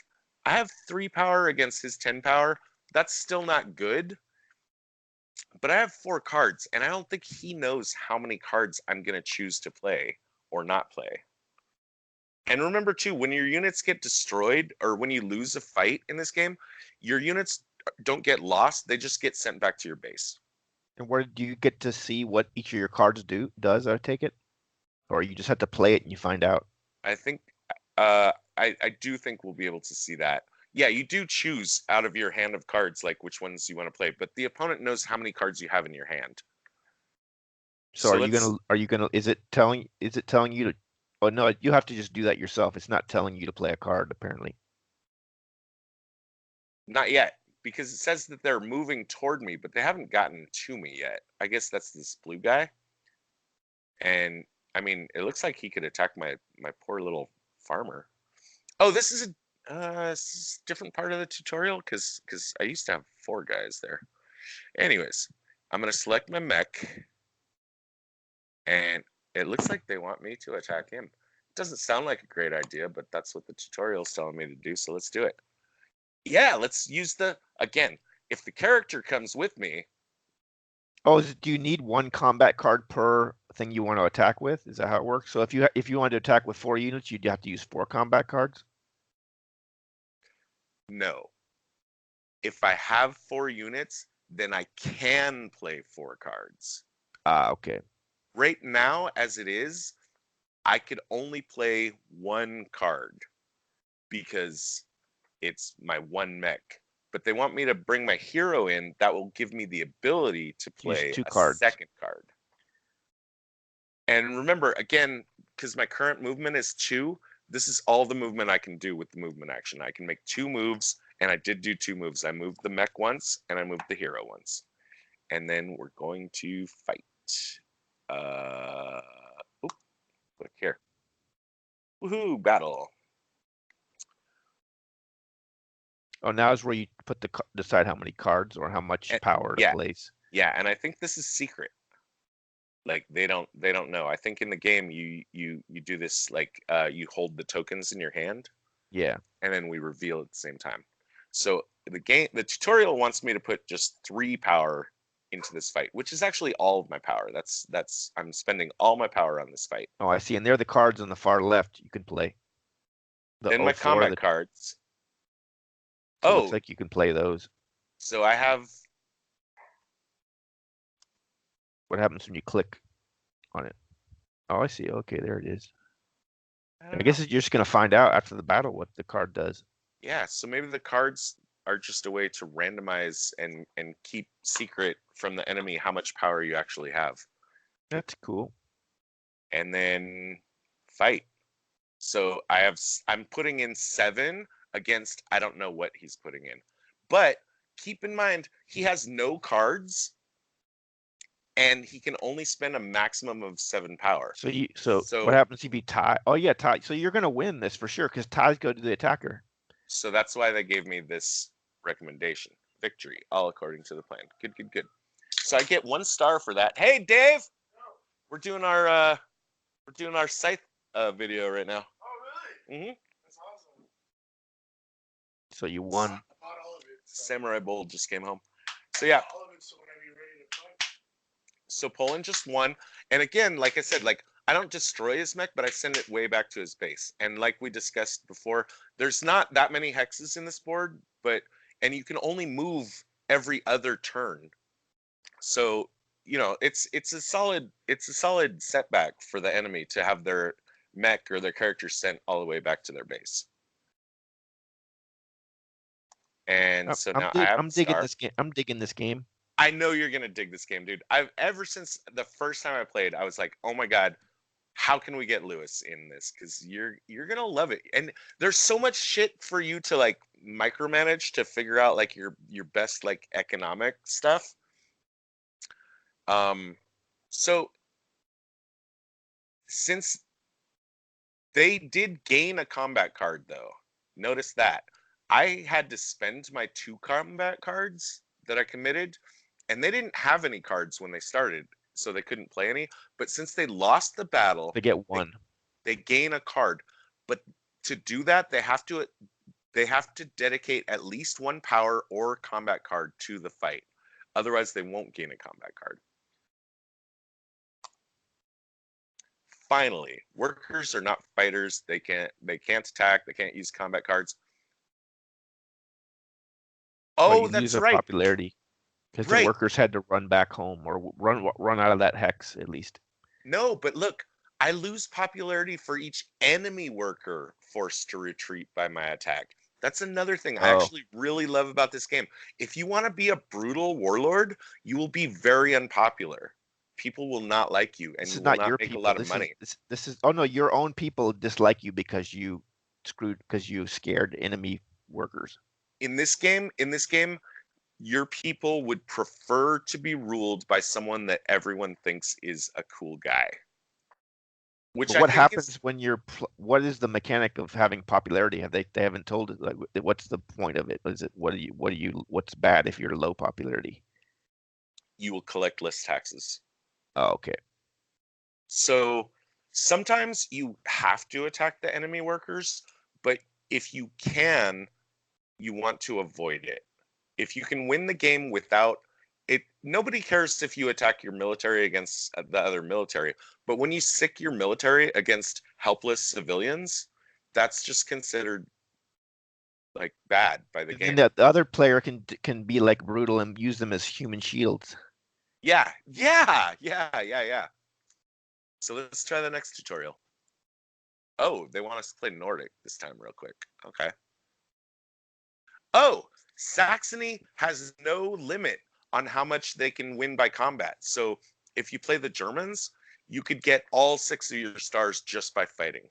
have 3 power against his 10 power. That's still not good. But I have 4 cards, and I don't think he knows how many cards I'm going to choose to play or not play. And remember too, when your units get destroyed or when you lose a fight in this game, your units don't get lost, they just get sent back to your base. And where do you get to see what each of your cards does, I take it? Or you just have to play it and you find out? I think I do think we'll be able to see that. Yeah, you do choose out of your hand of cards like which ones you want to play, but the opponent knows how many cards you have in your hand. So So are you gonna is it telling you to, oh no, you have to just do that yourself. It's not telling you to play a card, apparently. not yet, because it says that they're moving toward me, but they haven't gotten to me yet. I guess that's this blue guy. And I mean, it looks like he could attack my poor little farmer. Oh, this is a different part of the tutorial because I used to have 4 guys there. Anyways, I'm gonna select my mech, and it looks like they want me to attack him. It doesn't sound like a great idea, but that's what the tutorial is telling me to do, so let's do it. Yeah, let's use again, if the character comes with me. Oh, do you need 1 combat card per thing you want to attack with? Is that how it works? So if you want to attack with 4 units, you'd have to use 4 combat cards? No. If I have 4 units, then I can play 4 cards. Okay. Right now, as it is, I could only play 1 card because it's my 1 mech. But they want me to bring my hero in that will give me the ability to Use play 2 a cards. second card. And remember, again, because my current movement is 2, this is all the movement I can do with the movement action. I can make 2 moves, and I did do 2 moves. I moved the mech once, and I moved the hero once. And then we're going to fight. Click here. Woohoo! Battle. Oh, now is where you put decide how many cards or how much power to place. Yeah, and I think this is secret. Like they don't know. I think in the game you do this like you hold the tokens in your hand. Yeah. And then we reveal at the same time. So the tutorial wants me to put just 3 power into this fight, which is actually all of my power. That's I'm spending all my power on this fight. Oh, I see. And they're the cards on the far left you can play. Then my combat cards. So it looks like you can play those. So I have. What happens when you click on it? Oh, I see. Okay, there it is. I guess you're just going to find out after the battle what the card does. Yeah, so maybe the cards are just a way to randomize and keep secret from the enemy how much power you actually have. That's cool. And then fight. So I'm putting in 7 against I don't know what he's putting in. But keep in mind he has no cards and he can only spend a maximum of 7 power. So what happens if you tie? Oh yeah, tie. So you're gonna win this for sure because ties go to the attacker. So that's why they gave me this recommendation. Victory, all according to the plan. Good. So I get 1 star for that. Hey Dave, we're doing our Scythe video right now. Oh really? That's awesome. So you won. I bought all of it. Samurai Bowl just came home. So yeah. All of it, so whenever you're ready to fight. So Poland just won. And again, like I said, like I don't destroy his mech, but I send it way back to his base. And like we discussed before, there's not that many hexes in this board, and you can only move every other turn. So, you know, it's a solid setback for the enemy to have their mech or their character sent all the way back to their base. And so now I'm digging this game. I'm digging this game. I know you're gonna dig this game, dude. Ever since the first time I played, I was like, oh my god, how can we get Lewis in this? Because you're gonna love it. And there's so much shit for you to like micromanage to figure out like your best like economic stuff. So since they did gain a combat card though, notice that I had to spend my 2 combat cards that I committed, and they didn't have any cards when they started, so they couldn't play any. But since they lost the battle, they get 1. They gain a card. But to do that, they have to dedicate at least 1 power or combat card to the fight. Otherwise, they won't gain a combat card. Finally, workers are not fighters. They can't attack. They can't use combat cards. Oh, that's right. Popularity because the workers had to run back home or run out of that hex at least. No, but look, I lose popularity for each enemy worker forced to retreat by my attack. That's another thing I actually really love about this game. If you want to be a brutal warlord, you will be very unpopular. People will not like you, and you will not make a lot of money. This is oh no, your own people dislike you because you scared enemy workers. In this game, your people would prefer to be ruled by someone that everyone thinks is a cool guy. What happens when you're? What is the mechanic of having popularity? They haven't told it. Like, what's the point of it? Is it what's bad if you're low popularity? You will collect less taxes. Oh, okay. So sometimes you have to attack the enemy workers, but if you can, you want to avoid it. If you can win the game without it, nobody cares if you attack your military against the other military. But when you sick your military against helpless civilians, that's just considered like bad by the game. And the other player can be like brutal and use them as human shields. Yeah. So let's try the next tutorial. Oh, they want us to play Nordic this time real quick. Okay. Oh, Saxony has no limit on how much they can win by combat. So if you play the Germans, you could get all 6 of your stars just by fighting.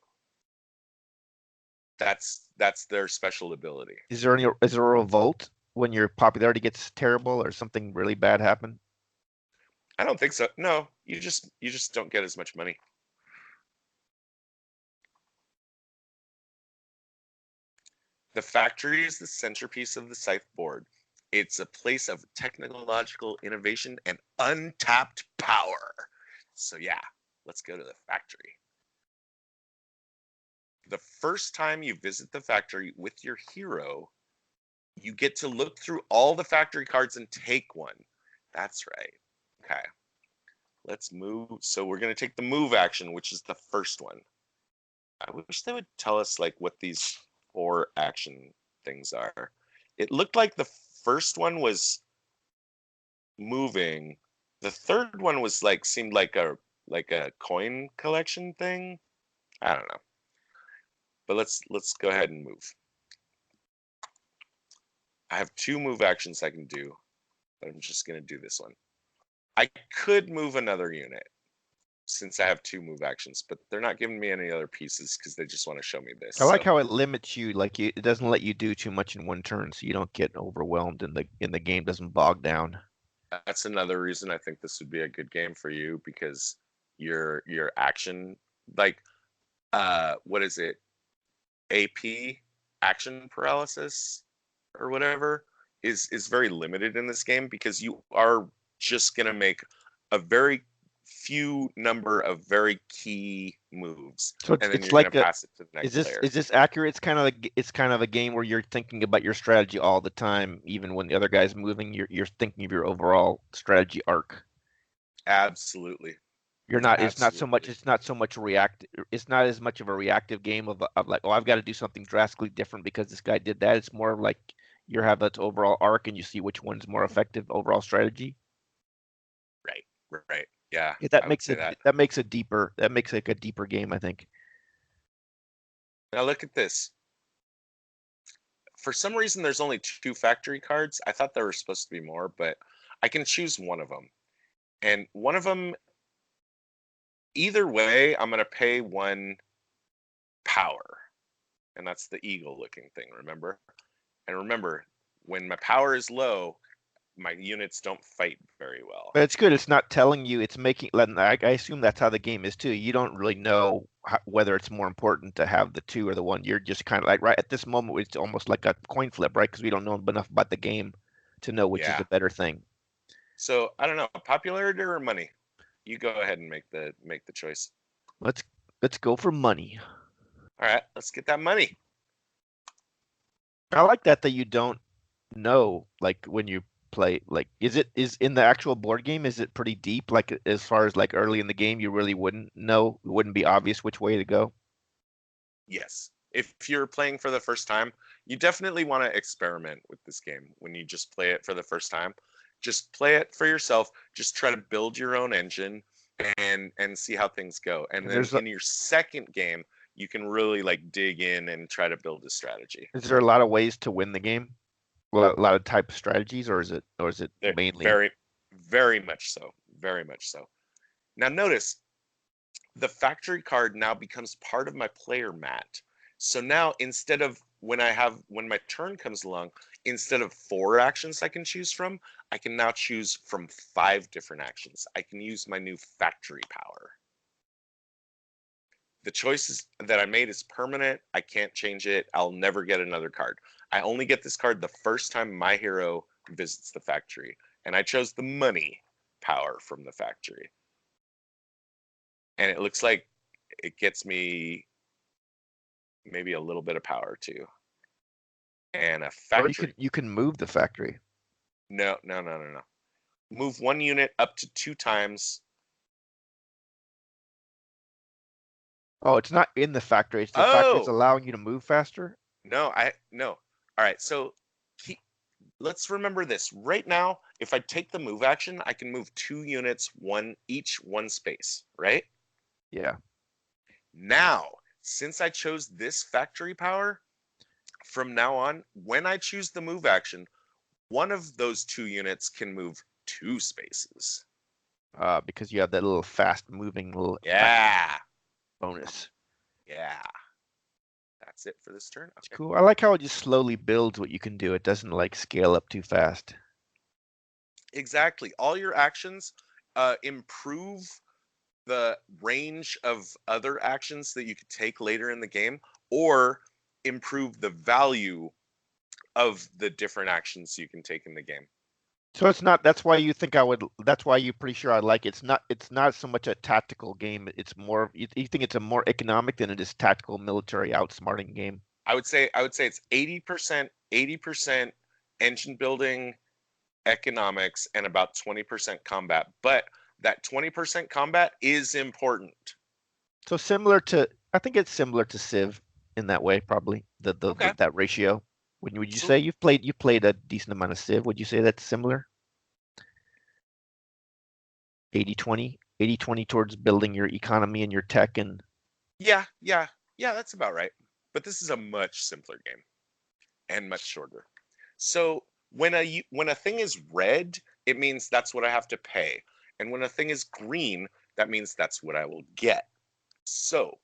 That's their special ability. Is there a revolt when your popularity gets terrible or something really bad happen? I don't think so. No, you just don't get as much money. The factory is the centerpiece of the Scythe board. It's a place of technological innovation and untapped power. So yeah, let's go to the factory. The first time you visit the factory with your hero, you get to look through all the factory cards and take one. That's right. Okay. Let's move. So we're going to take the move action, which is the first one. I wish they would tell us like what these 4 action things are. It looked like the first one was moving. The third one was like seemed like a coin collection thing. I don't know. But let's go ahead and move. I have 2 move actions I can do, but I'm just going to do this one. I could move another unit since I have 2 move actions, but they're not giving me any other pieces because they just want to show me this. I like how it limits you, like it doesn't let you do too much in one turn, so you don't get overwhelmed and the game doesn't bog down. That's another reason I think this would be a good game for you, because your action, like what is it? AP, action paralysis or whatever, is very limited in this game, because you are just going to make a very few number of very key moves, So and then it's you're like going to pass it to the next player. Is this accurate? It's kind of a game where you're thinking about your strategy all the time, even when the other guy's moving. You're thinking of your overall strategy arc. Absolutely. You're not. It's not so much. Absolutely. It's not so much react. It's not as much of a reactive game of like, oh, I've got to do something drastically different because this guy did that. It's more like you have that overall arc and you see which one's more effective overall strategy. Right. Right. Yeah. That I would makes say it. That makes it deeper. That makes it a deeper game, I think. Now look at this. For some reason, there's only 2 factory cards. I thought there were supposed to be more, but I can choose one of them. And one of them, either way, I'm going to pay 1 power. And that's the eagle looking thing, remember? And remember, when my power is low, my units don't fight very well. But it's good. It's not telling you. It's making. I assume that's how the game is too. You don't really know whether it's more important to have the 2 or the 1. You're just kind of like right at this moment. It's almost like a coin flip, right? Because we don't know enough about the game to know which is the better thing. So I don't know, popularity or money. You go ahead and make the choice. Let's go for money. All right, let's get that money. I like that you don't know, like when you play, like is in the actual board game, is it pretty deep, like as far as like early in the game you really wouldn't know, it wouldn't be obvious which way to go? Yes. If you're playing for the first time, you definitely want to experiment with this game when you just play it for the first time. Just play it for yourself, just try to build your own engine and see how things go. And then in your second game, you can really like dig in and try to build a strategy. Is there a lot of ways to win the game? Well, a lot of type of strategies, or is it mainly very, very much so. Very much so. Now notice the factory card now becomes part of my player mat. So now instead of when my turn comes along, instead of 4 actions I can choose from, I can now choose from 5 different actions. I can use my new factory power. The choices that I made is permanent. I can't change it. I'll never get another card. I only get this card the first time my hero visits the factory. And I chose the money power from the factory. And it looks like it gets me maybe a little bit of power too. And a factory. Or you can move the factory. No. Move 1 unit up to 2 times. Oh, it's not in the factory. It's the factory that's allowing you to move faster? No. All right, so let's remember this. Right now, if I take the move action, I can move 2 units, each 1 space, right? Yeah. Now, since I chose this factory power, from now on, when I choose the move action, one of those 2 units can move 2 spaces. Because you have that little fast moving little bonus. Yeah. That's it for this turn. Okay. Cool. I like how it just slowly builds what you can do. It doesn't like scale up too fast. Exactly. All your actions improve the range of other actions that you could take later in the game, or improve the value of the different actions you can take in the game. So it's not. That's why you think I would. That's why you're pretty sure I like it. It's not. It's not so much a tactical game. It's more. You think it's a more economic than it is tactical military outsmarting game. I would say it's 80% engine building, economics, and about 20% combat. But that 20% combat is important. So similar to. I think it's similar to Civ in that way, probably Okay. that ratio. Would you So- say you played a decent amount of Civ? Would you say that's similar? 80-20 towards building your economy and your tech and Yeah, that's about right. But this is a much simpler game and much shorter. So when a thing is red, it means that's what I have to pay. And when a thing is green, that means that's what I will get. So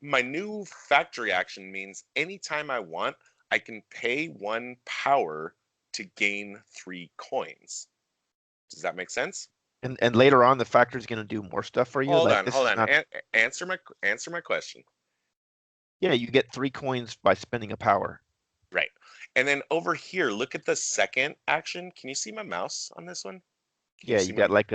my new factory action means anytime I want, I can pay 1 power to gain 3 coins. Does that make sense? and later on the factory's going to do more stuff for you. Hold Like on, this hold is on. not. Answer my question. Yeah, you get 3 coins by spending a power. Right. And then over here, look at the second action. Can you see my mouse on this one? Can Yeah, see you got like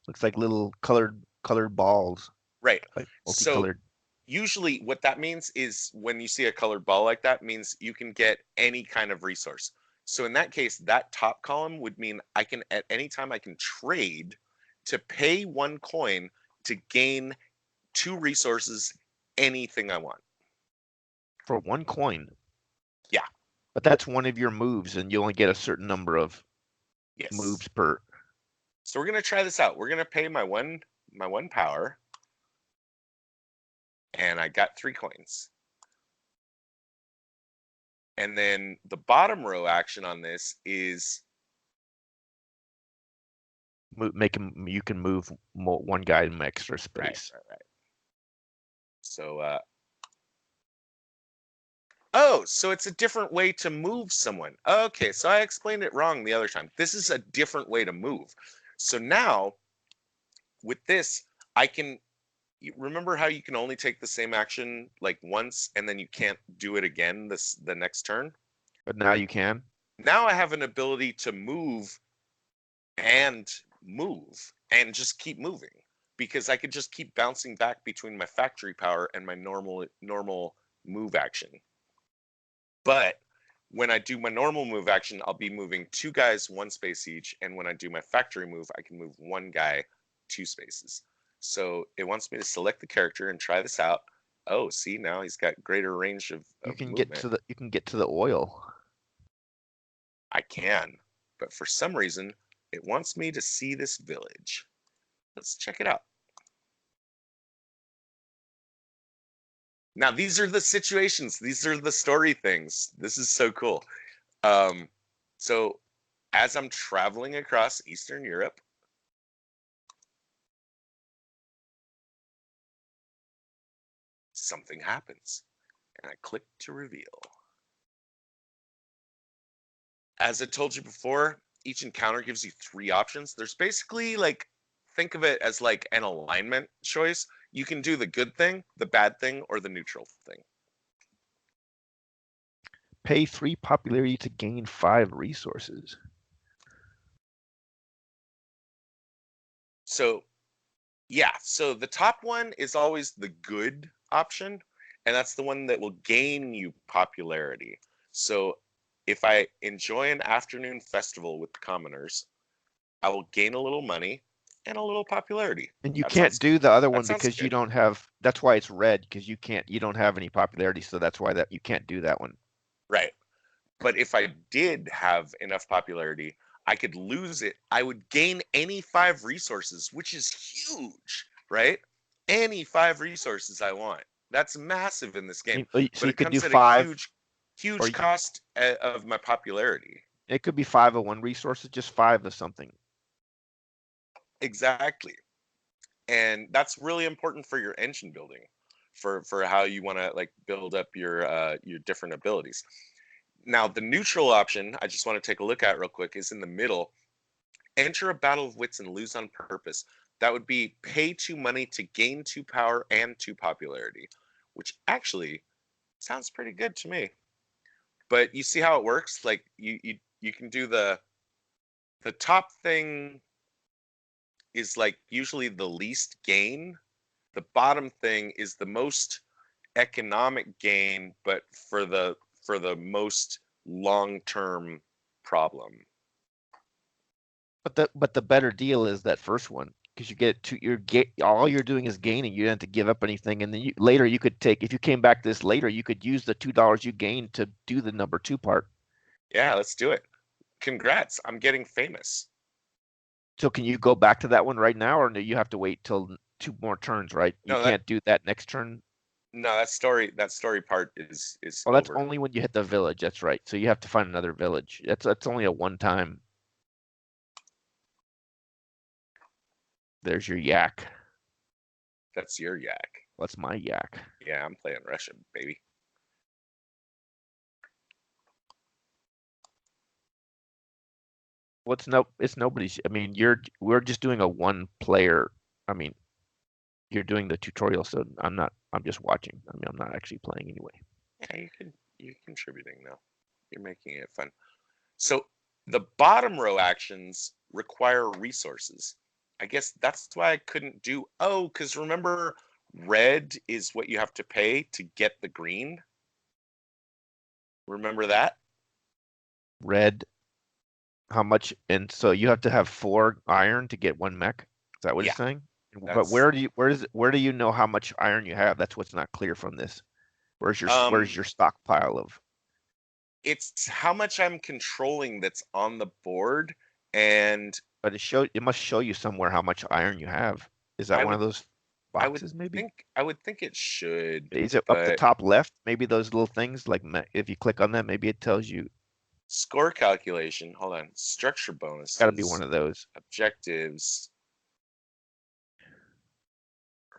looks like little colored balls, right. like So multicolored. usually what that means is when you see a colored ball like that means you can get any kind of resource. So in that case, that top column would mean I can at any time I can trade to pay 1 coin to gain 2 resources, anything I want. For 1 coin. Yeah. But that's one of your moves, and you only get a certain number of Yes. moves per. So we're gonna try this out. We're gonna pay my one power, and I got 3 coins. And then the bottom row action on this is You can move 1 guy in extra space. right. So oh, so it's a different way to move someone. Okay, so I explained it wrong the other time. This is a different way to move. So now with this, I can remember how you can only take the same action like once and then you can't do it again the next turn? But now you can. Now I have an ability to move and just keep moving because I could just keep bouncing back between my factory power and my normal move action. But when I do my normal move action, I'll be moving 2 guys 1 space each, and when I do my factory move, I can move 1 guy 2 spaces. So it wants me to select the character and try this out. Oh, see, now he's got greater range of movement. You can get to the oil. I can, but for some reason, it wants me to see this village. Let's check it out. Now, these are the situations. These are the story things. This is so cool. So as I'm traveling across Eastern Europe, something happens, and I click to reveal. As I told you before, each encounter gives you 3 options. There's basically like, think of it as like an alignment choice. You can do the good thing, the bad thing, or the neutral thing. Pay 3 popularity to gain 5 resources. So, yeah, so the top one is always the good option, and that's the one that will gain you popularity. So, if I enjoy an afternoon festival with the commoners, I will gain a little money and a little popularity. And you That can't sounds- do the other one sounds because you good. don't have. That's why it's red, because you don't have any popularity, so that's why you can't do that one. Right. But if I did have enough popularity, I could lose it. I would gain any 5 resources, which is huge, right? Any 5 resources I want. That's massive in this game. So But you it could do comes at 5. a huge or you- cost of my popularity. It could be 5 of one resource, just 5 of something. Exactly. And that's really important for your engine building, for how you want to like build up your different abilities. Now, the neutral option, I just want to take a look at real quick, is in the middle. Enter a battle of wits and lose on purpose. That would be pay 2 money to gain 2 power and 2 popularity, which actually Sounds pretty good to me. But you see how it works? Like you can do the top thing is like usually the least gain. The bottom thing is the most economic gain, but for the most long-term problem. But the better deal is that first one because you get to all you're doing is gaining. You don't have to give up anything, and then later you could take if you came back this later, you could use the $2 you gained to do the number 2 part. Yeah, let's do it. Congrats, I'm getting famous. So can you go back to that one right now, or do you have to wait till 2 more turns? Right, you can't do that next turn. No, that story part is Oh, that's over. only when you hit the village. That's right. So you have to find another village. That's only a one time. There's your yak. That's your yak. That's my yak. Yeah, I'm playing Russian, baby. It's nobody's. I mean, we're just doing a one player. I mean, you're doing the tutorial, so I'm just watching. I mean, I'm not actually playing anyway. Yeah, you're contributing now. You're making it fun. So the bottom row actions require resources. I guess that's why I couldn't do, because remember, red is what you have to pay to get the green. Remember that? Red, how much? And so you have to have 4 iron to get 1 mech. Is that what Yeah, it's saying? But that's- where do you know how much iron you have? That's what's not clear from this. Where's your stockpile of? It's how much I'm controlling that's on the board, and But it must show you somewhere how much iron you have. Is that one of those boxes? Maybe. I would think it should. Is it up the top left? Maybe those little things like if you click on that, maybe it tells you. Score calculation. Hold on. Structure bonuses. Got to be one of those. Objectives.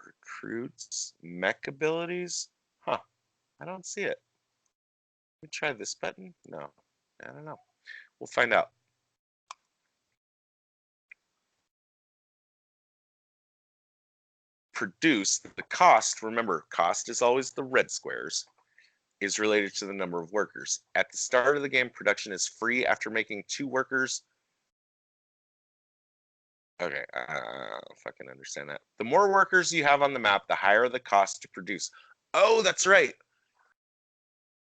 Recruits. Mech abilities. Huh. I don't see it. Let me try this button. No. I don't know. We'll find out. Produce. The cost. Remember, cost is always the red squares. Is related to the number of workers. At the start of the game, production is free after making 2 workers. Okay, I don't fucking understand that. The more workers you have on the map, the higher the cost to produce. Oh, that's right.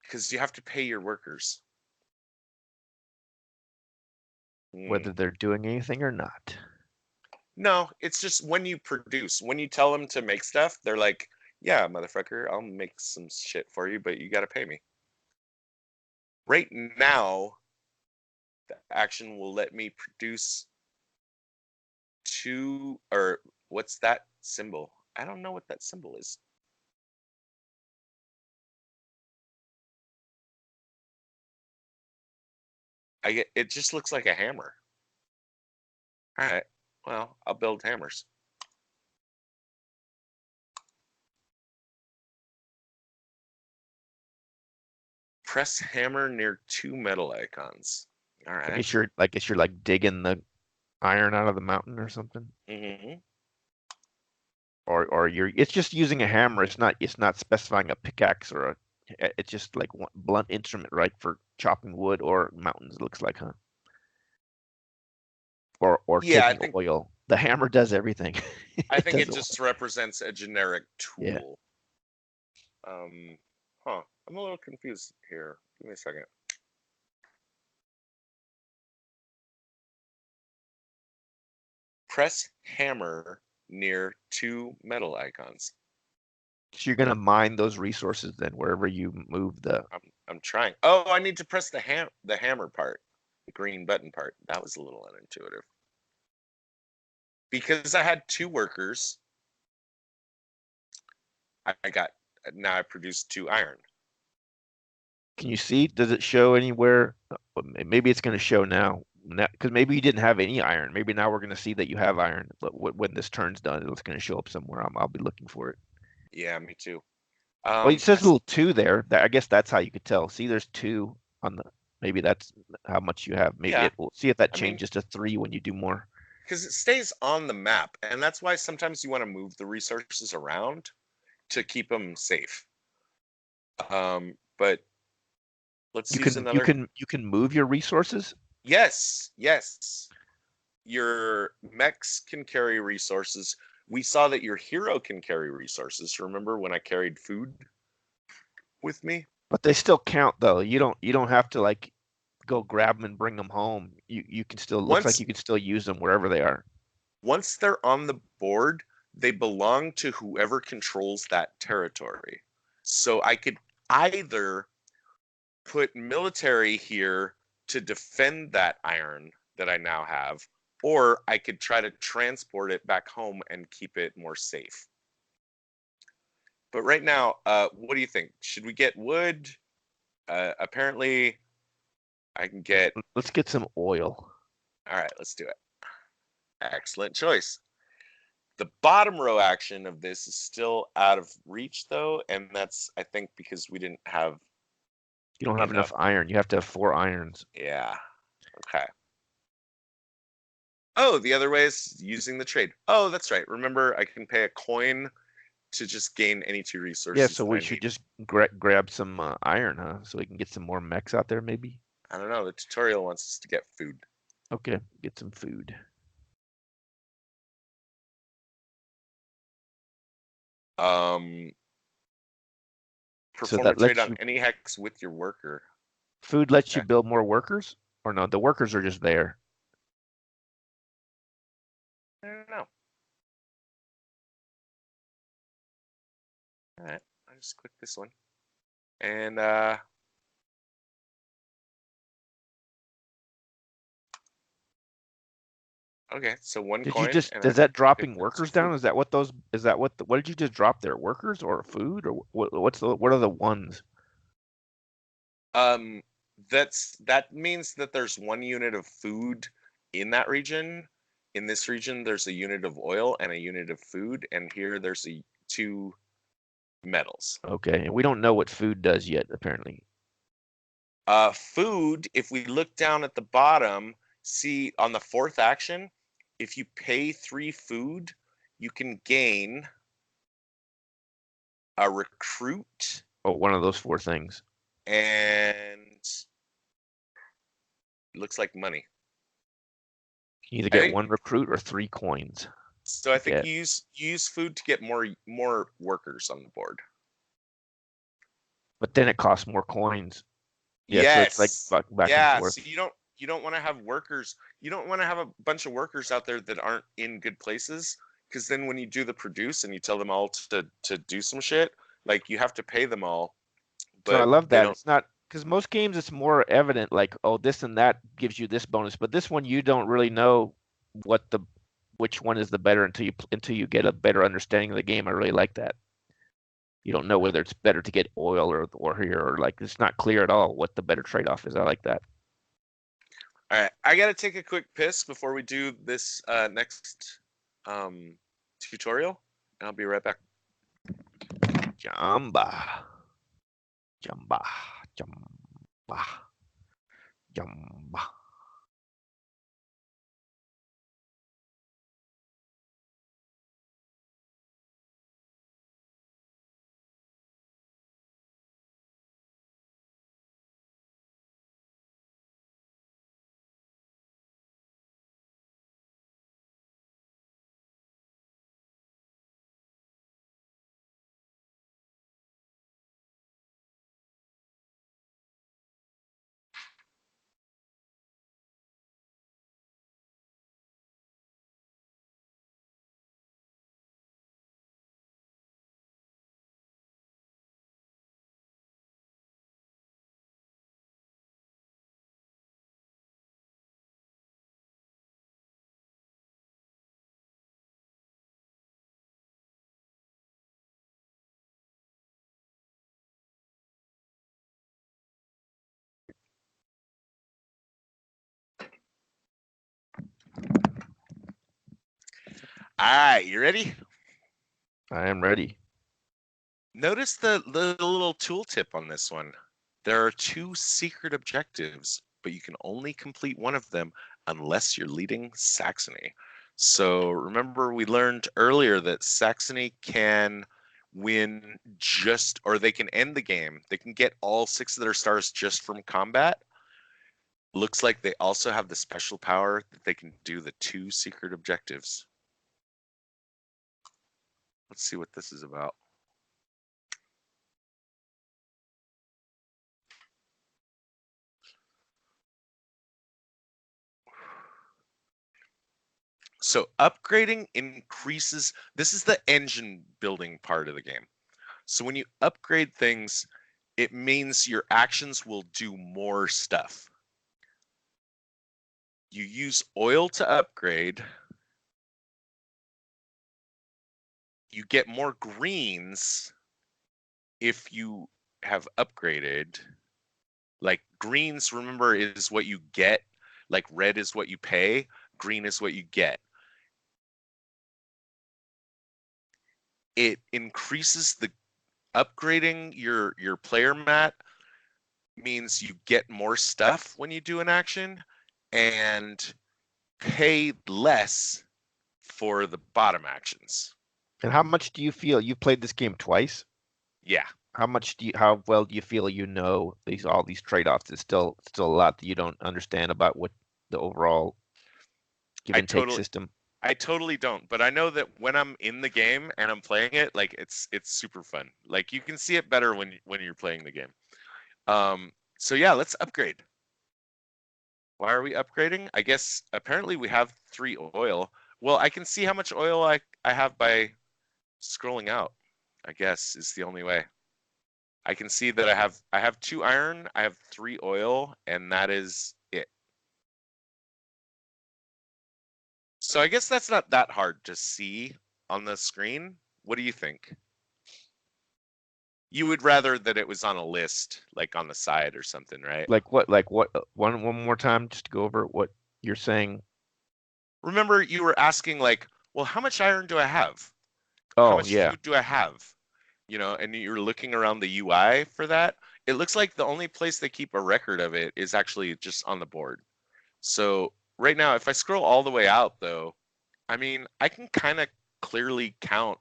Because you have to pay your workers. Whether they're doing anything or not. No, it's just when you produce. When you tell them to make stuff, they're like, yeah, motherfucker, I'll make some shit for you, but you got to pay me. Right now, the action will let me produce 2, or what's that symbol? I don't know what that symbol is. It just looks like a hammer. All right, well, I'll build hammers. Press hammer near 2 metal icons. All right. I guess you're like digging the iron out of the mountain or something. Mm-hmm. Or it's just using a hammer. It's not specifying a pickaxe or it's just like one blunt instrument, right, for chopping wood or mountains. It looks like, huh? Or Yeah, taking oil. The hammer does everything. I think it just represents a generic tool. Yeah. I'm a little confused here. Give me a second. Press hammer near 2 metal icons. So you're gonna mine those resources then wherever you move the. I'm trying. Oh, I need to press the hammer part, the green button part. That was a little unintuitive. Because I had 2 workers, now I produced 2 iron. Can you see? Does it show anywhere? Maybe it's going to show now, because maybe you didn't have any iron. Maybe now we're going to see that you have iron. When this turn's done, it's going to show up somewhere. I'll be looking for it. Yeah, me too. Well, it says a little 2 there. I guess that's how you could tell. See, there's 2 on the. Maybe that's how much you have. Maybe we'll see if that changes to 3 when you do more. Because it stays on the map, and that's why sometimes you want to move the resources around to keep them safe. But let's use another. You can move your resources. Yes, yes. Your mechs can carry resources. We saw that your hero can carry resources. Remember when I carried food with me? But they still count though. You don't have to like go grab them and bring them home. You can still looks like Once you can still use them wherever they are. once they're on the board, they belong to whoever controls that territory. So I could either put military here to defend that iron that I now have, or I could try to transport it back home and keep it more safe. But right now, what do you think? Should we get wood? Apparently, I can get. Let's get some oil. All right, let's do it. Excellent choice. The bottom row action of this is still out of reach, though, and that's, I think, because we didn't have. You don't have enough iron. You have to have 4 irons. Yeah. Okay. Oh, the other way is using the trade. Oh, that's right. Remember, I can pay a coin to just gain any 2 resources. Yeah, so we should just grab some iron, huh? So we can get some more mechs out there, maybe. I don't know. The tutorial wants us to get food. Okay, get some food. Perform a trade on any hex with your worker. Food lets you build more workers? Or no, the workers are just there. I don't know. All right, I'll just click this one. And okay, so one coin. Does that dropping workers down? Is that what those? Is that what did you just drop there? Workers or food or what are the ones? That means that there's 1 unit of food in that region. In this region, there's a unit of oil and a unit of food, and here there's 2 metals. Okay, and we don't know what food does yet, apparently. Food, if we look down at the bottom, see on the 4th action, if you pay 3 food, you can gain a recruit. Oh, one of those 4 things. And it looks like money. You either get 1 recruit or 3 coins. So I think you use food to get more workers on the board. But then it costs more coins. Yeah, yes. So it's like back and forth. So you don't want to have workers. You don't want to have a bunch of workers out there that aren't in good places, because then when you do the produce and you tell them all to do some shit, like you have to pay them all. But so I love that. It's not because most games it's more evident, like, oh, this and that gives you this bonus, but this one you don't really know which one is the better until you get a better understanding of the game. I really like that. You don't know whether it's better to get oil or here, or like it's not clear at all what the better trade-off is. I like that. All right, I gotta take a quick piss before we do this next tutorial, and I'll be right back. Jamba. Jamba. Jamba. Jamba. All right, you ready? I am ready. Notice the little tooltip on this one. There are 2 secret objectives, but you can only complete one of them unless you're leading Saxony. So remember we learned earlier that Saxony can win just, or they can end the game. They can get all 6 of their stars just from combat. Looks like they also have the special power that they can do the 2 secret objectives. Let's see what this is about. So upgrading increases, this is the engine building part of the game. So when you upgrade things, it means your actions will do more stuff. You use oil to upgrade. You get more greens if you have upgraded. Like greens, remember, is what you get. Like red is what you pay. Green is what you get. It increases the upgrading your player mat means you get more stuff when you do an action and pay less for the bottom actions. And how much do you feel you've played this game twice? Yeah. How well do you feel all these trade-offs? It's still a lot that you don't understand about what the overall give and take system. I totally don't, but I know that when I'm in the game and I'm playing it, like it's super fun. Like you can see it better when you're playing the game. So yeah, let's upgrade. Why are we upgrading? I guess apparently we have 3 oil. Well, I can see how much oil I have by scrolling out, I guess is the only way. I can see that I have 2 iron, I have 3 oil, and that is it. So I guess that's not that hard to see on the screen. What do you think? You would rather that it was on a list, like on the side or something, right? Like what? One more time, just to go over what you're saying. Remember, you were asking like, well, how much iron do I have? Oh, how much yeah. food do I have? You know, and you're looking around the UI for that. It looks like the only place they keep a record of it is actually just on the board. So right now, if I scroll all the way out, though, I mean, I can kind of clearly count.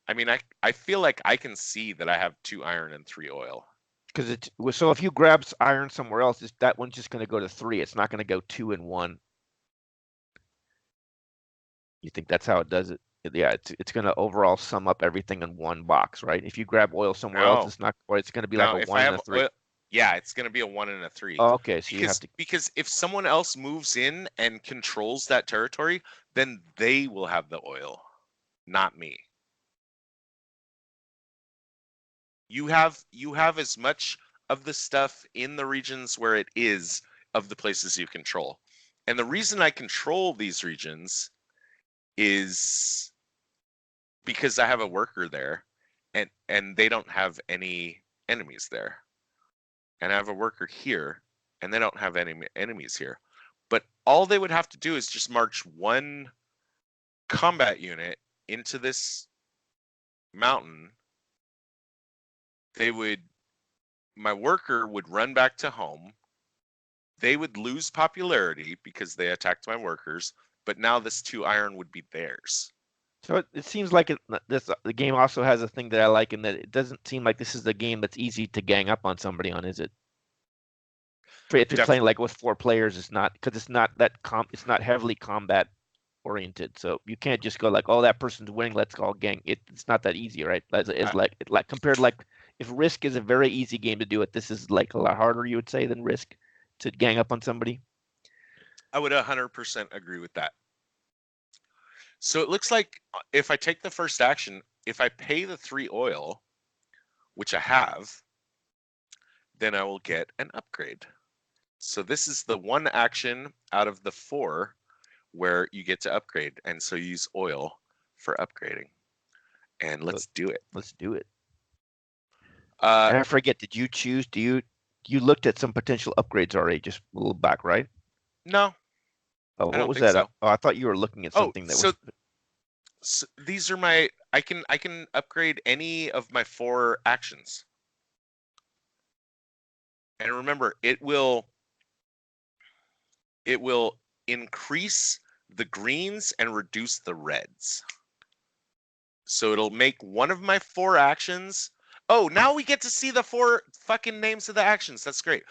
I mean, I feel like I can see that I have 2 iron and 3 oil. Because so if you grab iron somewhere else, that one's just going to go to 3. It's not going to go 2 and 1. You think that's how it does it? Yeah, it's going to overall sum up everything in one box, right? If you grab oil somewhere else, it's not, or it's going to be like a 1 and a 3. Oil, yeah, it's going to be a 1 and a 3. Oh, okay, so you have to, because if someone else moves in and controls that territory, then they will have the oil, not me. You have as much of the stuff in the regions where it is of the places you control. And the reason I control these regions is because I have a worker there and they don't have any enemies there. And I have a worker here and they don't have any enemies here. But all they would have to do is just march 1 combat unit into this mountain. My worker would run back to home. They would lose popularity because they attacked my workers, but now this 2 iron would be theirs. So it seems like the game also has a thing that I like in that it doesn't seem like this is a game that's easy to gang up on somebody on, is it? If you're playing like with 4 players, it's not, because it's not it's not heavily combat oriented. So you can't just go like, oh, that person's winning, let's all gang. It's not that easy, right? It's like compared, like if Risk is a very easy game to do it, this is like a lot harder, you would say, than Risk to gang up on somebody. I would 100% agree with that. So it looks like if I take the first action, if I pay the 3 oil, which I have, then I will get an upgrade. So this is the 1 action out of the 4 where you get to upgrade. And so you use oil for upgrading. And let's do it. Let's do it. And I forget, did you choose, you looked at some potential upgrades already just a little back, right? No. Oh, what was that? So. Oh, I thought you were looking at something that was. So these are my. I can upgrade any of my 4 actions. And remember, it will increase the greens and reduce the reds. So it'll make one of my 4 actions. Oh, now we get to see the 4 fucking names of the actions. That's great.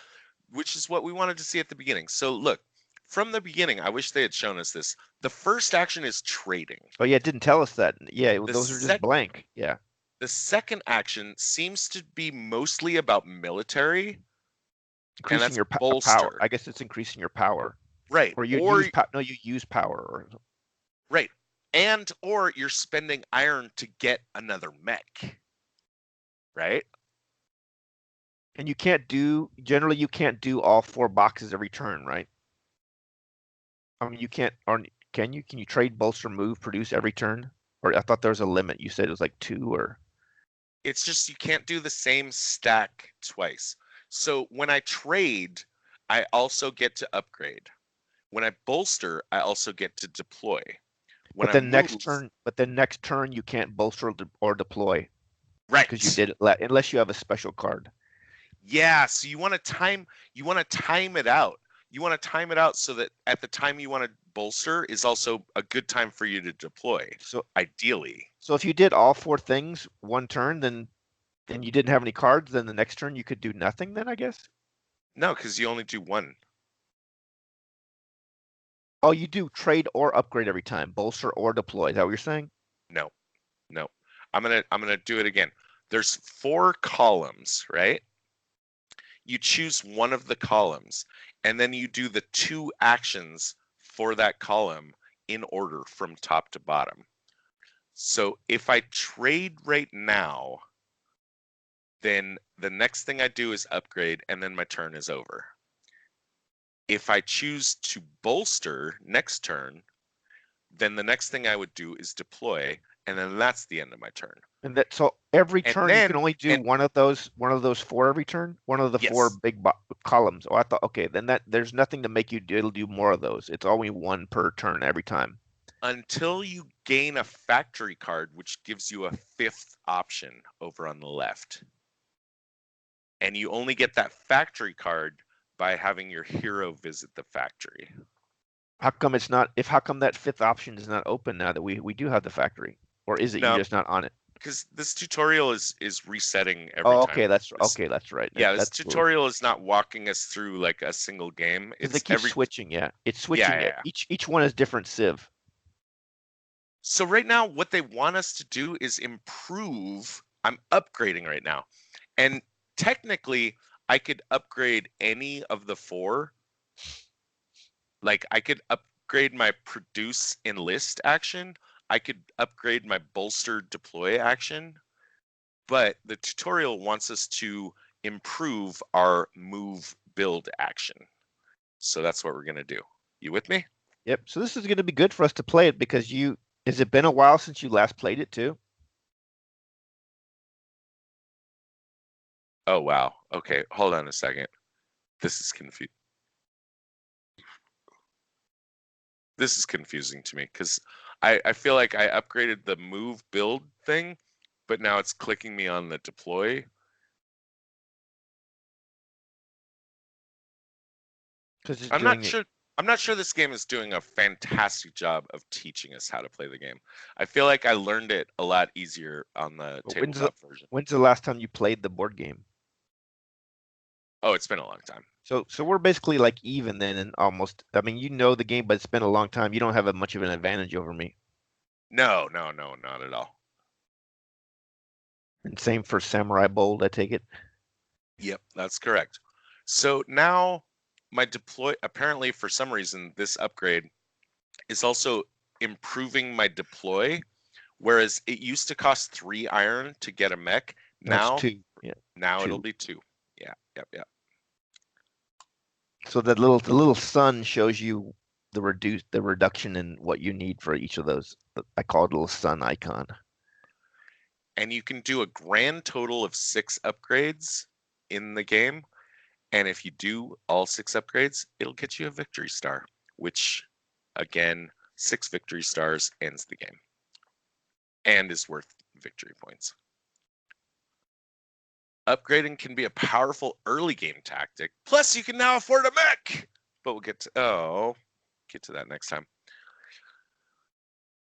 Which is what we wanted to see at the beginning. So look, from the beginning, I wish they had shown us this. The first action is trading. Oh yeah, it didn't tell us that. Yeah, The those are just blank. Yeah. The second action seems to be mostly about military, and Increasing that's your power. bolster. I guess it's increasing your power. Right. Or you use power. Or right. And or you're spending iron to get another mech. Right? and you can't do all 4 boxes every turn, right? I mean, you can't. Or can you? Can you trade, bolster, move, produce every turn? Or I thought there was a limit. You said it was like 2 or. It's just you can't do the same stack twice. So when I trade, I also get to upgrade. When I bolster, I also get to deploy. When But then next turn you can't bolster or deploy. Right. Because you did it unless you have a special card. Yeah, so you want to time it out. You want to time it out so that at the time you want to bolster is also a good time for you to deploy. So ideally. So if you did all 4 things one turn, then you didn't have any cards, then the next turn you could do nothing then, I guess? No, because you only do 1. Oh, you do trade or upgrade every time, bolster or deploy. Is that what you're saying? No. I'm gonna do it again. There's 4 columns, right? You choose one of the columns, and then you do the 2 actions for that column in order from top to bottom. So if I trade right now, then the next thing I do is upgrade, and then my turn is over. If I choose to bolster next turn, then the next thing I would do is deploy, and then that's the end of my turn. And that so every turn you can only do one of those 4 every turn, one of the 4 big columns. Oh, I thought okay, then there's nothing to make you it'll do more of those. It's only 1 per turn every time. Until you gain a factory card, which gives you a 5th option over on the left. And you only get that factory card by having your hero visit the factory. How come it's not? How come that 5th option is not open now that we do have the factory? Or is it you're just not on it? Because this tutorial is resetting every time. Okay, that's right. Yeah, this tutorial is not walking us through like a single game. It's switching. Yeah, it's switching. Yeah. Each one is different civ. So right now, what they want us to do is improve. I'm upgrading right now, and technically, I could upgrade any of the 4. Like I could upgrade my produce enlist action. I could upgrade my bolster deploy action, but the tutorial wants us to improve our move build action. So that's what we're going to do. You with me? Yep. So this is going to be good for us to play it because has it been a while since you last played it too? Oh, wow. Okay. Hold on a second. This is confusing. This is confusing to me because I feel like I upgraded the move build thing, but now it's clicking me on the deploy. I'm not sure this game is doing a fantastic job of teaching us how to play the game. I feel like I learned it a lot easier on the tabletop version. When's the last time you played the board game? Oh, it's been a long time. So we're basically like even then, and almost. I mean, you know the game, but it's been a long time. You don't have much of an advantage over me. No, not at all. And same for Samurai Bold, I take it. Yep, that's correct. So now my deploy, apparently for some reason, this upgrade is also improving my deploy, whereas it used to cost 3 iron to get a mech. Now, 2. Yeah. Now 2. It'll be 2. Yeah. Yep. So the little sun shows you the reduction in what you need for each of those. I call it a little sun icon. And you can do a grand total of 6 upgrades in the game. And if you do all 6 upgrades, it'll get you a victory star, which again, 6 victory stars ends the game and is worth victory points. Upgrading can be a powerful early game tactic. Plus, you can now afford a mech. But we'll get to that next time.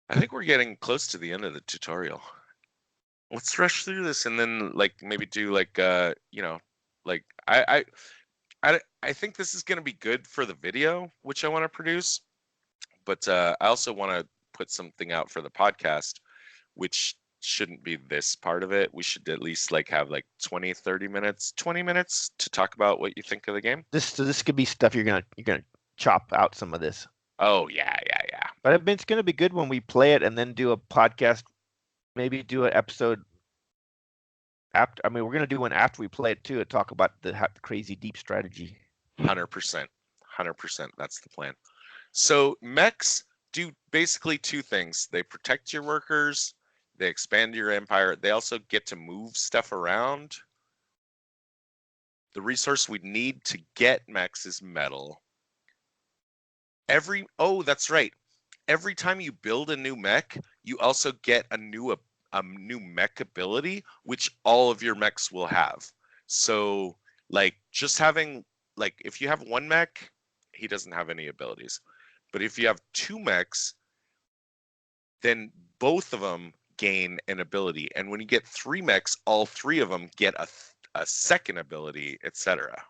I think we're getting close to the end of the tutorial. Let's rush through this and then like maybe do like like I think this is going to be good for the video which I want to produce, but I also want to put something out for the podcast which shouldn't be this part of it. We should at least like have like 20 minutes to talk about what you think of the game. This could be stuff you're gonna chop out some of this. Oh yeah. But it's gonna be good when we play it and then do a podcast. Maybe do an episode after. I mean, we're gonna do one after we play it too, to talk about the crazy deep strategy. 100%. That's the plan. So mechs do basically two things. They protect your workers, they expand your empire. They also get to move stuff around. The resource we need to get mechs is metal. That's right. Every time you build a new mech, you also get a new mech ability, which all of your mechs will have. So like just having like if you have one mech, he doesn't have any abilities. But if you have two mechs, then both of them gain an ability. And when you get three mechs, all three of them get a second ability, etc.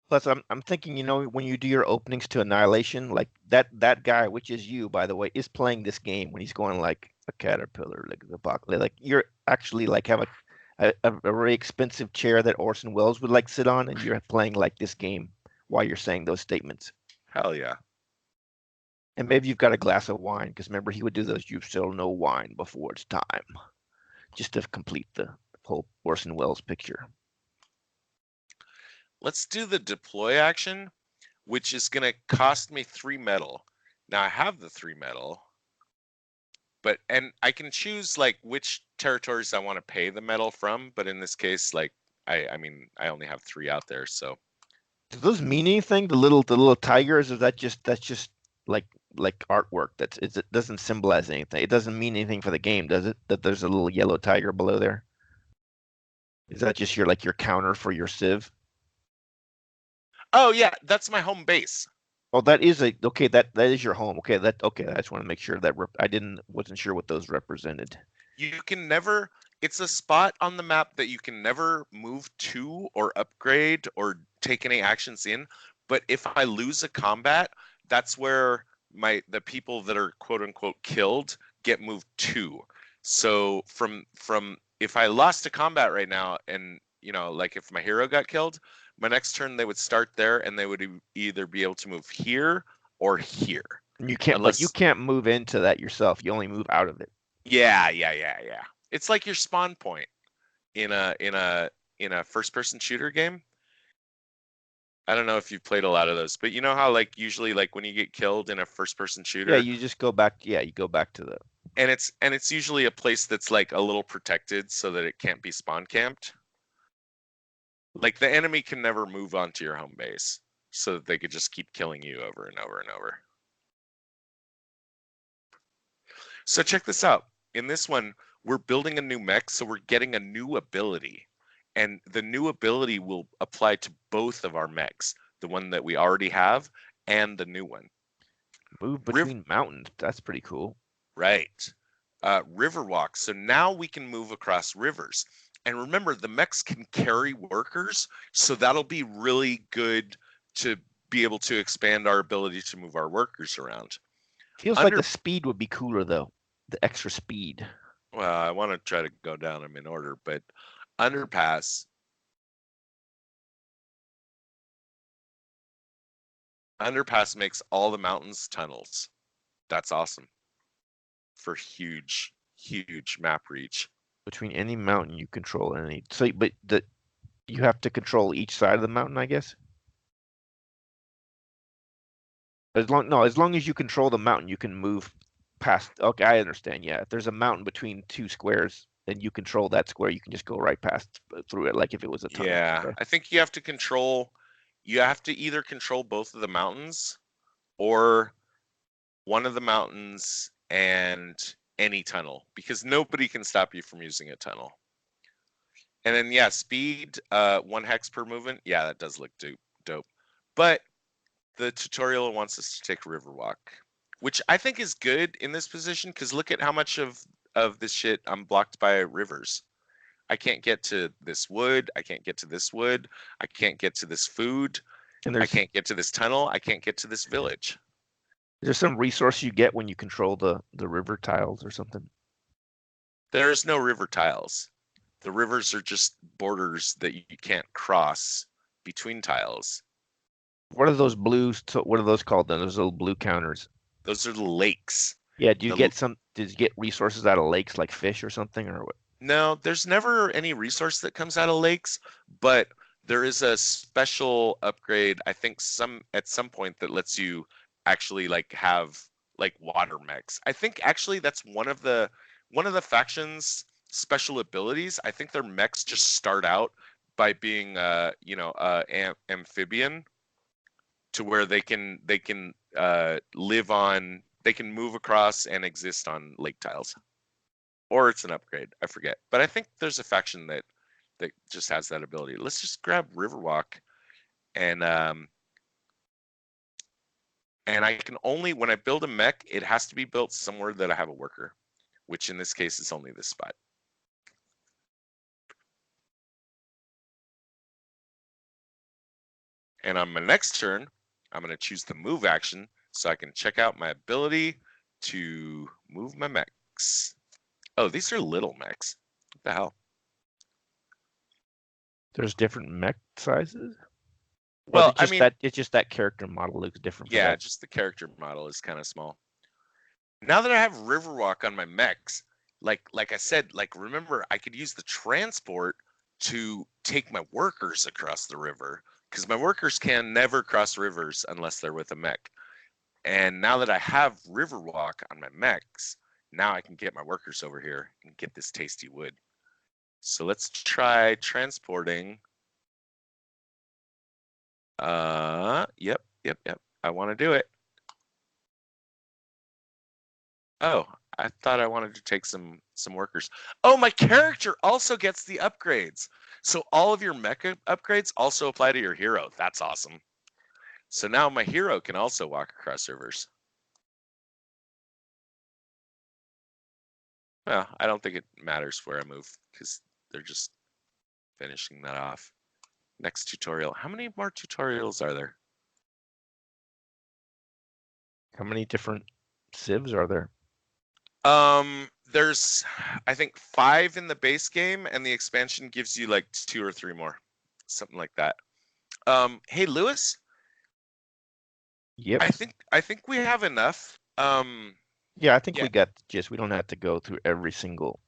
Plus, I'm thinking, when you do your openings to Annihilation, like that guy, which is you, by the way, is playing this game when he's going like a caterpillar, like the box, like you're actually like have a very expensive chair that Orson Welles would like sit on, and you're playing like this game while you're saying those statements. Hell yeah. And maybe you've got a glass of wine, because remember he would do those, you still no wine before it's time, just to complete the whole Orson Welles picture. Let's do the deploy action, which is going to cost me 3 metal. Now I have the 3 metal, and I can choose like which territories I want to pay the metal from, but in this case, like I mean I only have 3 out there, so. Do those mean anything? The little tigers, or that's just like artwork? It doesn't symbolize anything. It doesn't mean anything for the game, does it? That there's a little yellow tiger below there. Is that just your counter for your civ? Oh yeah, that's my home base. Oh, that is okay. That is your home. Okay, okay. I just want to make sure that wasn't sure what those represented. You can never. It's a spot on the map that you can never move to or upgrade or take any actions in. But if I lose a combat, that's where the people that are quote unquote killed get moved to. So from if I lost a combat right now, and like if my hero got killed, my next turn they would start there, and they would either be able to move here or here. You can't, but you can't move into that yourself. You only move out of it. Yeah. It's like your spawn point in a first-person shooter game. I don't know if you've played a lot of those, but you know how like usually like when you get killed in a first-person shooter, yeah, you just go back. Yeah, you go back to the. And it's usually a place that's like a little protected so that it can't be spawn camped. Like the enemy can never move onto your home base, so that they could just keep killing you over and over and over. So check this out. In this one, we're building a new mech, so we're getting a new ability. And the new ability will apply to both of our mechs, the one that we already have and the new one. Move between mountains. That's pretty cool. Right. River walk. So now we can move across rivers. And remember, the mechs can carry workers, so that'll be really good to be able to expand our ability to move our workers around. Feels like the speed would be cooler, though. The extra speed. Well, I want to try to go down them in order, but underpass. Underpass makes all the mountains tunnels. That's awesome. For huge map reach. Between any mountain you control but you have to control each side of the mountain, I guess. As long as you control the mountain, you can move past. Okay, I understand. Yeah, if there's a mountain between 2 squares and you control that square, you can just go right past through it, like if it was a tunnel. Yeah, I think you have to control. You have to either control both of the mountains, or one of the mountains and any tunnel, because nobody can stop you from using a tunnel. And then yeah, speed 1 hex per movement. Yeah, that does look dope. But the tutorial wants us to take Riverwalk, which I think is good in this position because look at how much of this shit I'm blocked by rivers. I can't get to this wood. I can't get to this wood. I can't get to this food. And I can't get to this tunnel. I can't get to this village. There's some resource you get when you control the river tiles or something. There is no river tiles. The rivers are just borders that you can't cross between tiles. What are those blues? What are those called then? Those little blue counters. Those are the lakes. Yeah. Do you get some? Did you get resources out of lakes like fish or something, or what? No, there's never any resource that comes out of lakes, but there is a special upgrade. I think at some point that lets you actually like have like water mechs. I think actually that's one of the factions' special abilities. I think their mechs just start out by being amphibian, to where they can live on, they can move across and exist on lake tiles. Or it's an upgrade, I forget. But I think there's a faction that just has that ability. Let's just grab Riverwalk, and I can only, when I build a mech, it has to be built somewhere that I have a worker, which in this case is only this spot. And on my next turn, I'm going to choose the move action so I can check out my ability to move my mechs. Oh, these are little mechs. What the hell? There's different mech sizes. Well, I mean, it's just that character model looks different. Yeah, just the character model is kind of small. Now that I have Riverwalk on my mechs, like I said, like remember, I could use the transport to take my workers across the river, because my workers can never cross rivers unless they're with a mech. And now that I have Riverwalk on my mechs, now I can get my workers over here and get this tasty wood. So let's try transporting. Yep. I want to do it. Oh, I thought I wanted to take some workers. Oh, my character also gets the upgrades. So all of your mecha upgrades also apply to your hero. That's awesome. So now my hero can also walk across rivers. Well, I don't think it matters where I move because they're just finishing that off. Next tutorial. How many more tutorials are there? How many different civs are there? There's, I think, 5 in the base game, and the expansion gives you like 2 or 3 more, something like that. Hey, Lewis. Yep. I think we have enough. Yeah, I think we got the gist. We don't have to go through every single.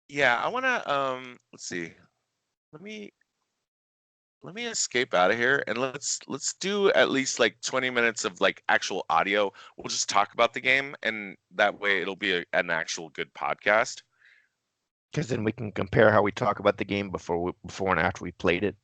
Yeah, I wanna let's see. Let me escape out of here, and let's do at least like 20 minutes of like actual audio. We'll just talk about the game, and that way it'll be an actual good podcast. Because then we can compare how we talk about the game before and after we played it.